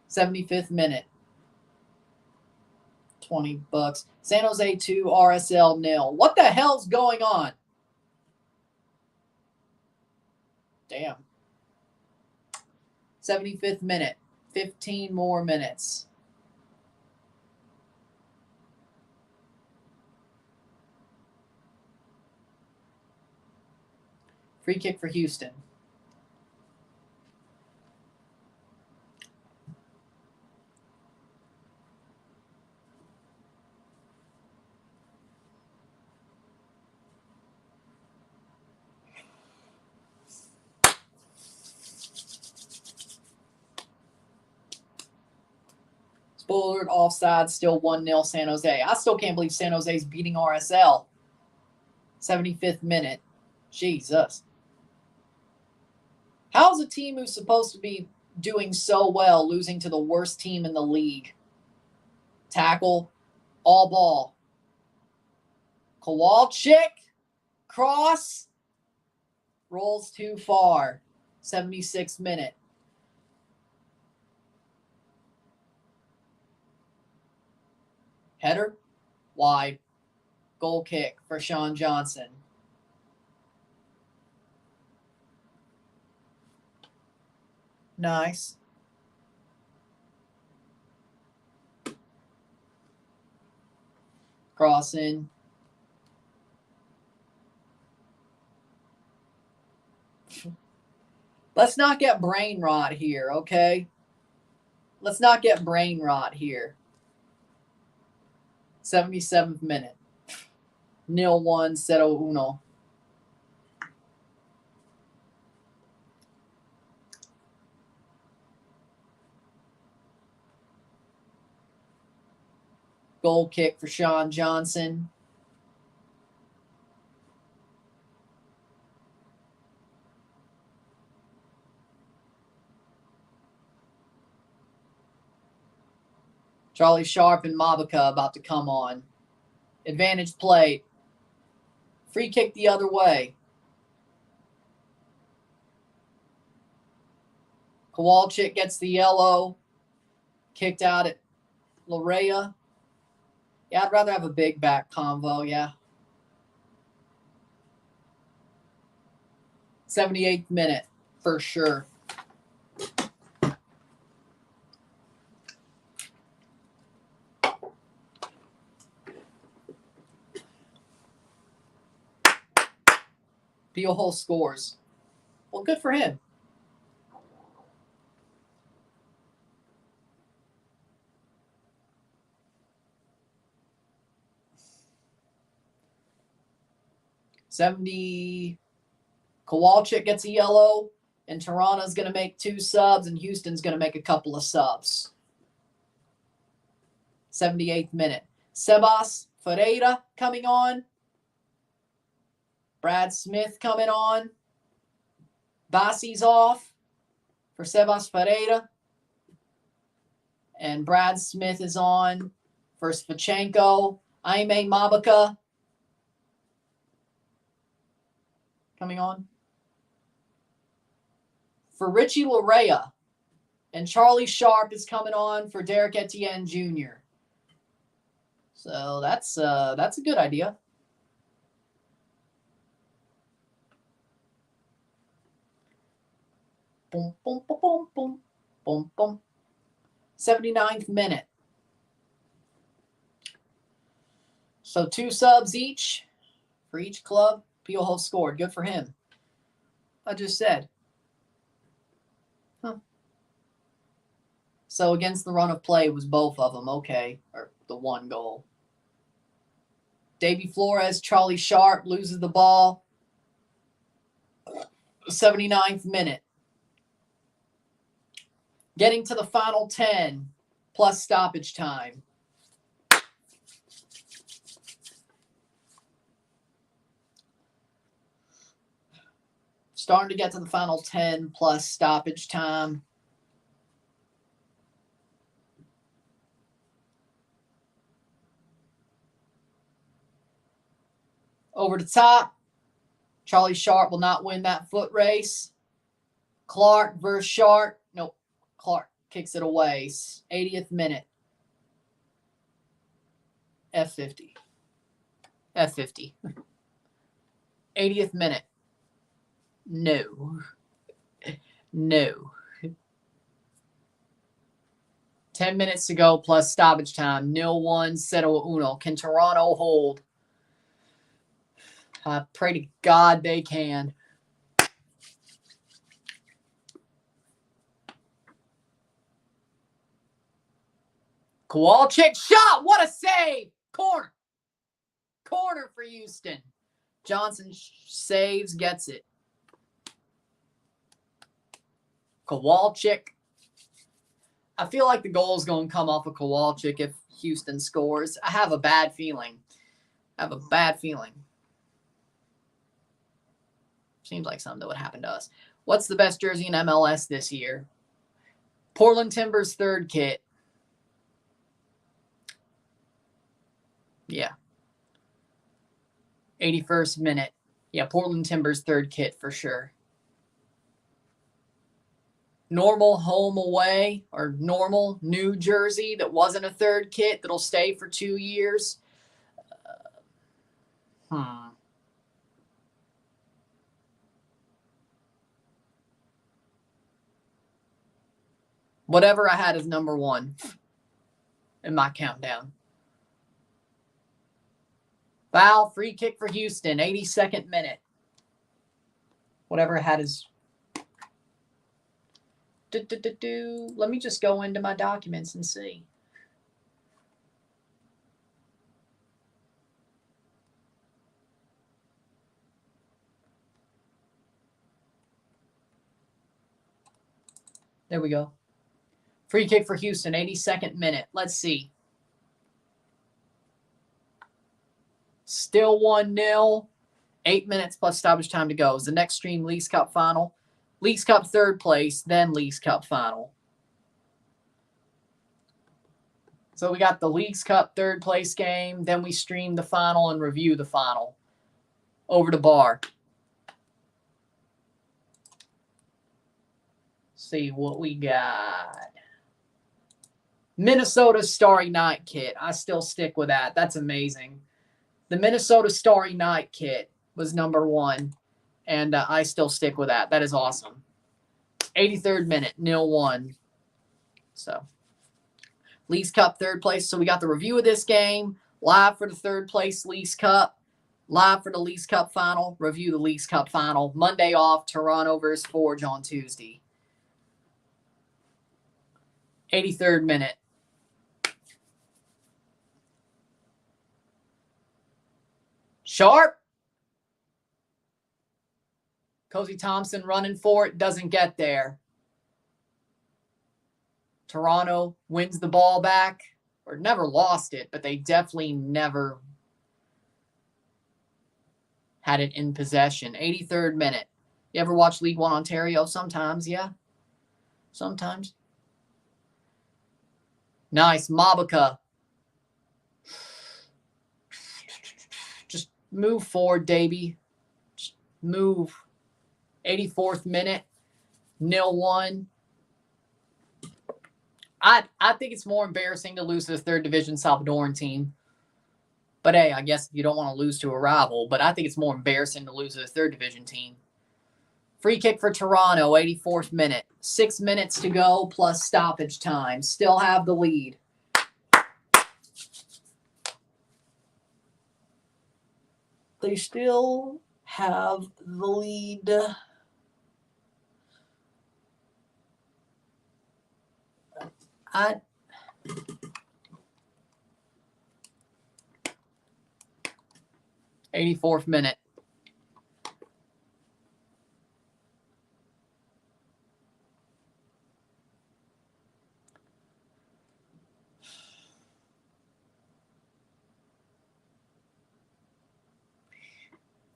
75th minute. $20. San Jose 2, RSL 0. What the hell's going on? Damn. 75th minute. 15 more minutes. Free kick for Houston. Spoiler, offside, still 1-0 San Jose. I still can't believe San Jose's beating RSL. 75th minute. Jesus. How's a team who's supposed to be doing so well losing to the worst team in the league? Tackle, all ball. Kowalczyk, cross, rolls too far. 76th minute. Header, wide. Goal kick for Sean Johnson. Nice. Cross in. Let's not get brain rot here, okay? Let's not get brain rot here. 77th minute. 0-1, 0-1. Goal kick for Sean Johnson. Charlie Sharp and Mabica about to come on. Advantage play. Free kick the other way. Kowalczyk gets the yellow. Kicked out at Larea. Yeah, I'd rather have a big back convo, yeah. 78th minute, for sure. Piojo scores. Well, good for him. Kowalczyk gets a yellow, and Tirana's going to make 2 subs, and Houston's going to make a couple of subs. 78th minute. Sebas Ferreira coming on. Brad Smith coming on. Bassi's off for Sebas Ferreira. And Brad Smith is on for Svachenko. Aime Mabica coming on for Richie Larea. And Charlie Sharp is coming on for Derek Etienne Jr. So that's a good idea. Boom, boom, boom, boom, boom, boom, boom. 79th minute. So 2 subs each for each club. Piojo scored. Good for him. I just said. Huh. So against the run of play was both of them. Okay. Or the one goal. Davy Flores, Charlie Sharp loses the ball. 79th minute. Getting to the final 10 plus stoppage time. Starting to get to the final 10 plus stoppage time. Over the top. Charlie Sharp will not win that foot race. Clark versus Sharp. Nope. Clark kicks it away. 80th minute. F50. F50. 80th minute. No. No. 10 minutes to go plus stoppage time. 0-1, 0-1. Can Toronto hold? I pray to God they can. Kowalczyk shot. What a save. Corner. Corner for Houston. Johnson saves, gets it. Kowalczyk. I feel like the goal is going to come off of Kowalczyk if Houston scores. I have a bad feeling. Seems like something that would happen to us. What's the best jersey in MLS this year? Portland Timbers third kit. Yeah. 81st minute. Yeah, Portland Timbers third kit for sure. Normal home away or normal new jersey that wasn't a third kit that'll stay for 2 years. Whatever I had is number one in my countdown. Foul, free kick for Houston, 82nd minute. Whatever I had is... Let me just go into my documents and see. There we go. Free kick for Houston, 82nd minute. Let's see. Still 1-0. 8 minutes plus stoppage time to go. Is the next stream Leagues Cup final? Leagues Cup third place, then Leagues Cup final. So we got the Leagues Cup third place game. Then we stream the final and review the final. Over to Bar. See what we got. Minnesota Starry Night kit. I still stick with that. That's amazing. The Minnesota Starry Night kit was number one. And I still stick with that. That is awesome. 83rd minute, 0-1. So, Leagues Cup third place. So we got the review of this game. Live for the third place Leagues Cup. Live for the Leagues Cup final. Review the Leagues Cup final. Monday off, Toronto versus Forge on Tuesday. 83rd minute. Sharp. Cozy Thompson running for it. Doesn't get there. Toronto wins the ball back. Or never lost it, but they definitely never had it in possession. 83rd minute. You ever watch League One Ontario? Sometimes, yeah. Sometimes. Nice. Mabica. Just move forward, Davey. Just move. 84th minute. 0-1. I think it's more embarrassing to lose to the third division Salvadoran team. But hey, I guess you don't want to lose to a rival. But I think it's more embarrassing to lose to the third division team. Free kick for Toronto, 84th minute. 6 minutes to go plus stoppage time. Still have the lead. They still have the lead. At 84th minute.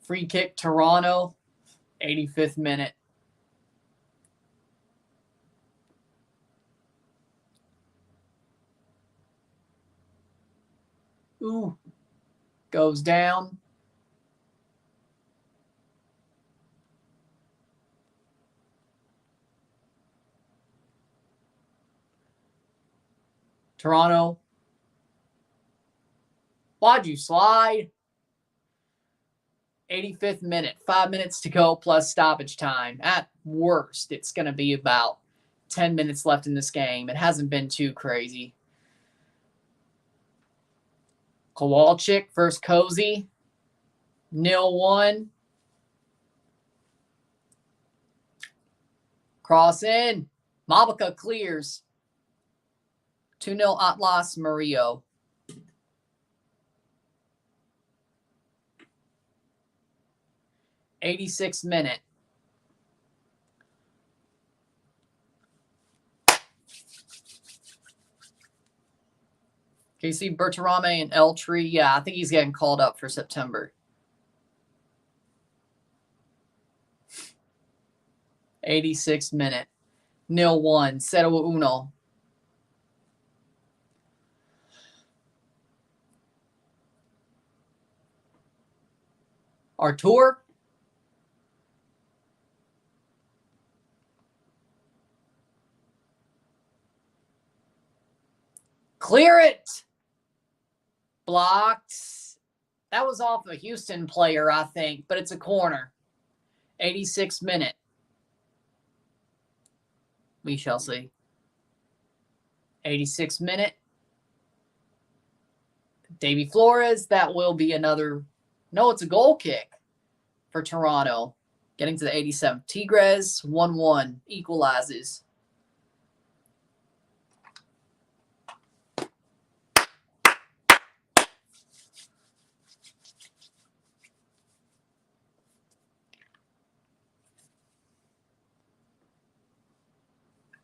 Free kick, Toronto, 85th minute. Ooh, goes down. Toronto. Why'd you slide? 85th minute, 5 minutes to go plus stoppage time. At worst, it's going to be about 10 minutes left in this game. It hasn't been too crazy. Kowalczyk versus Cozy. 0-1. Cross in. Mabica clears. 2-0 Atlas Murillo. '86th minute. Can you see Bertarame and Eltree? Yeah, I think he's getting called up for September. 86th minute. 0-1. 0-1. Artur. Clear it. Blocked. That was off a Houston player, I think, but it's a corner. 86th minute. We shall see. 86th minute. Davy Flores, that will be another. No, it's a goal kick for Toronto. Getting to the 87th. Tigres, 1-1, equalizes.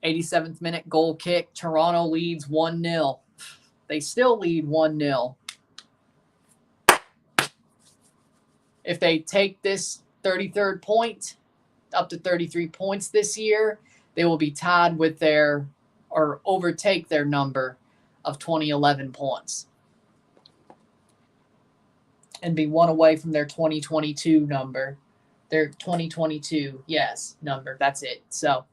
'87th minute goal kick. Toronto leads 1-0. They still lead 1-0. If they take this 33rd point, up to 33 points this year, they will be tied with their, or overtake their number of 2011 points. And be one away from their 2022 number. Their 2022, yes, number. That's it. So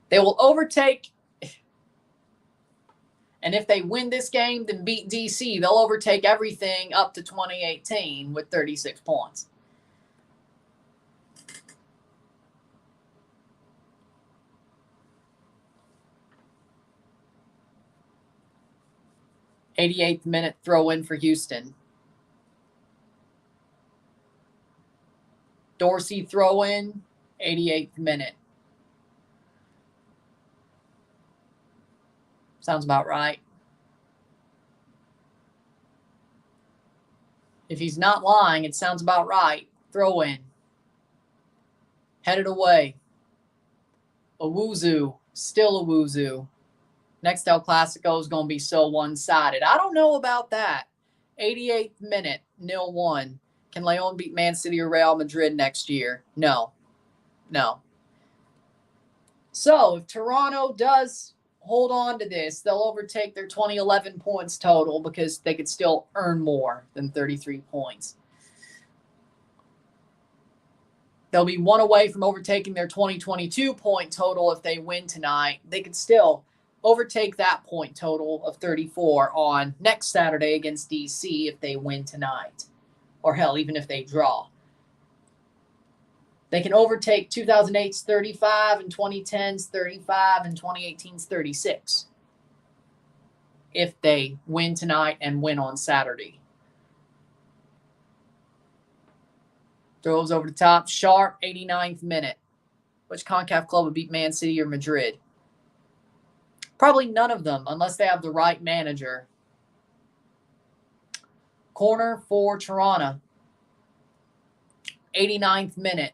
they will overtake, and if they win this game, then beat DC, they'll overtake everything up to 2018 with 36 points. '88th minute throw in for Houston. Dorsey throw in, 88th minute. Sounds about right. If he's not lying, it sounds about right. Throw in. Headed away. Owuzu. Still Owuzu. Next El Clasico is going to be so one-sided. I don't know about that. 88th minute, 0-1. Can Leon beat Man City or Real Madrid next year? No. No. So, if Toronto does hold on to this, they'll overtake their 2011 points total because they could still earn more than 33 points. They'll be one away from overtaking their 2022 point total if they win tonight. They could still overtake that point total of 34 on next Saturday against DC if they win tonight. Or hell, even if they draw. They can overtake 2008's 35 and 2010's 35 and 2018's 36 if they win tonight and win on Saturday. Throws over the top. Sharp, 89th minute. Which CONCACAF club would beat Man City or Madrid? Probably none of them, unless they have the right manager. Corner for Toronto. 89th minute.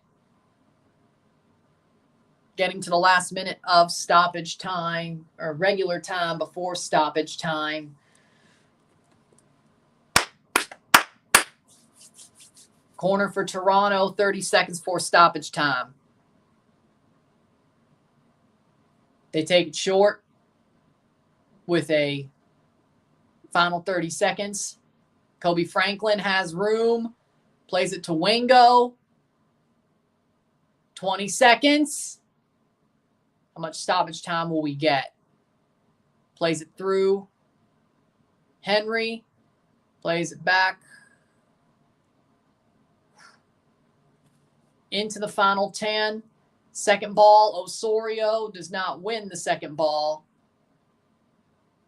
Getting to the last minute of stoppage time, or regular time before stoppage time. Corner for Toronto, 30 seconds before stoppage time. They take it short with a final 30 seconds. Kobe Franklin has room. Plays it to Wingo. 20 seconds. How much stoppage time will we get? Plays it through. Henry. Plays it back. Into the final 10. Second ball, Osorio does not win the second ball.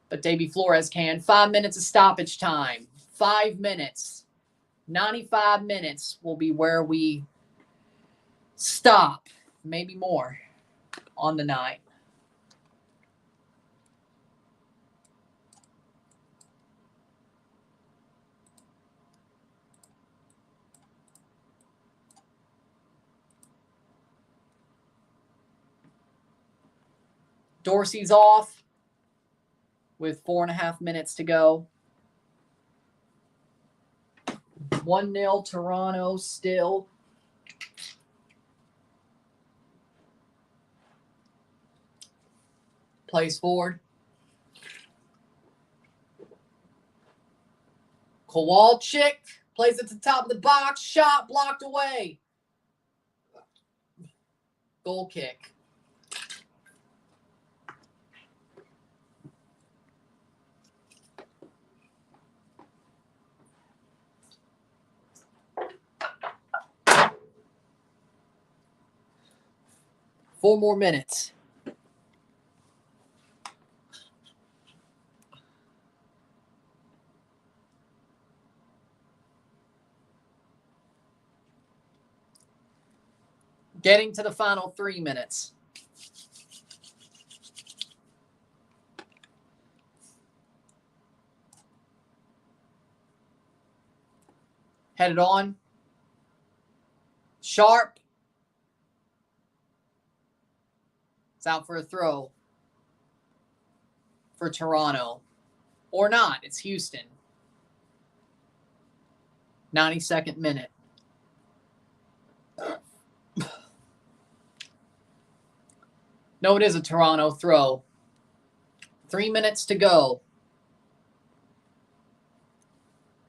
But Davy Flores can. 5 minutes of stoppage time. 5 minutes. 95 minutes will be where we stop. Maybe more on the night. Dorsey's off with 4.5 minutes to go. 1-0 Toronto still. Plays forward. Kowalczyk plays at the top of the box. Shot blocked away. Goal kick. Four more minutes. Getting to the final 3 minutes. Headed on. Sharp. It's out for a throw for Toronto. Or not. It's Houston. 92nd minute. No, it is a Toronto throw. 3 minutes to go.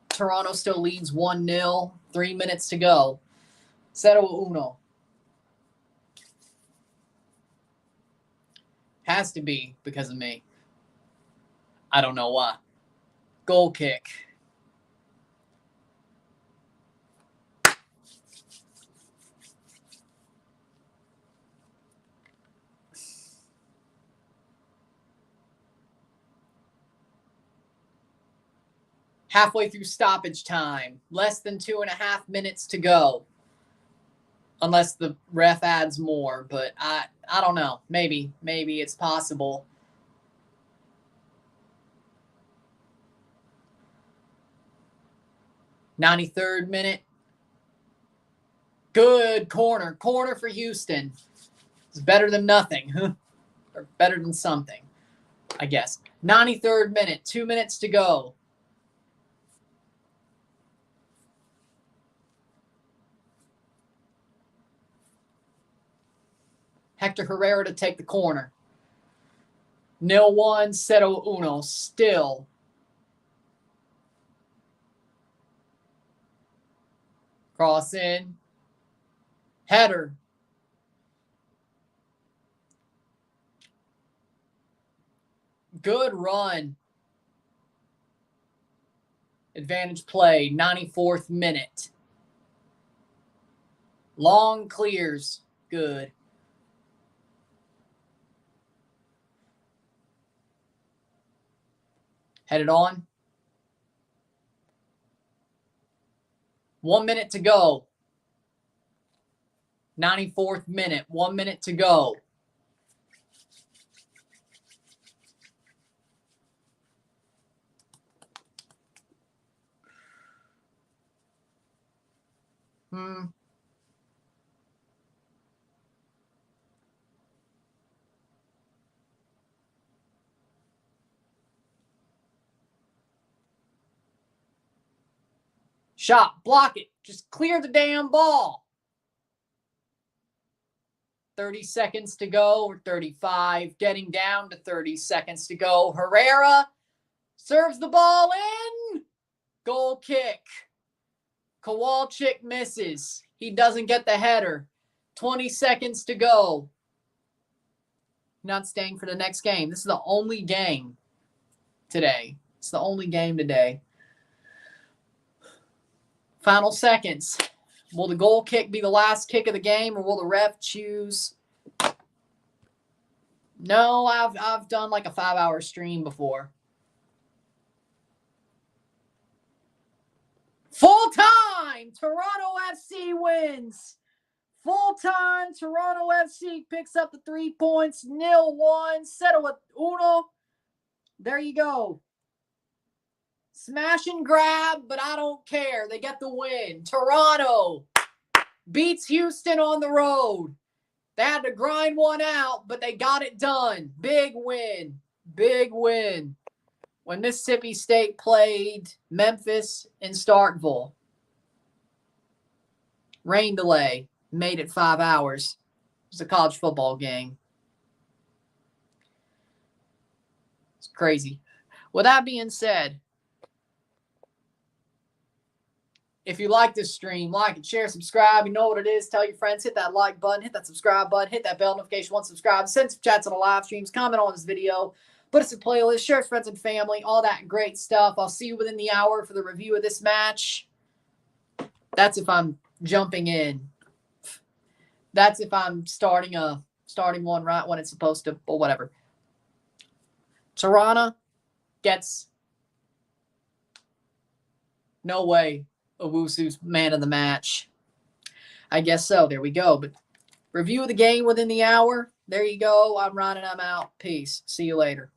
Toronto still leads 1-0. 3 minutes to go. 0-1. Has to be because of me. I don't know why. Goal kick. Halfway through stoppage time. Less than 2.5 minutes to go. Unless the ref adds more. But I don't know. Maybe it's possible. '93rd minute. Good corner. Corner for Houston. It's better than nothing. Or better than something, I guess. 93rd minute. 2 minutes to go. Hector Herrera to take the corner. 0-1, 0-1 still. Cross in. Header. Good run. Advantage play, 94th minute. Long clears. Good. Headed on. 1 minute to go. 94th minute, 1 minute to go. Shot, block it. Just clear the damn ball. 30 seconds to go, or 35, getting down to 30 seconds to go. Herrera serves the ball in. Goal kick. Kowalczyk misses. He doesn't get the header. 20 seconds to go. Not staying for the next game. This is the only game today. It's the only game today. Final seconds. Will the goal kick be the last kick of the game, or will the ref choose? No, I've done like a 5-hour stream before. Full time! Toronto FC wins. Full time, Toronto FC picks up the 3 points. 0-1. Settle with uno. There you go. Smash and grab, but I don't care. They get the win. Toronto beats Houston on the road. They had to grind one out, but they got it done. Big win. Big win. When Mississippi State played Memphis in Starkville. Rain delay. Made it 5 hours. It was a college football game. It's crazy. With that being said, if you like this stream, like it, share, subscribe. You know what it is. Tell your friends. Hit that like button. Hit that subscribe button. Hit that bell notification once subscribed. Send some chats on the live streams. Comment on this video. Put us in playlist. Share with friends and family. All that great stuff. I'll see you within the hour for the review of this match. That's if I'm jumping in. That's if I'm starting one right when it's supposed to, or whatever. Toronto gets no way Owusu's man of the match. I guess so. There we go. But review of the game within the hour. There you go. I'm Ron and I'm out. Peace. See you later.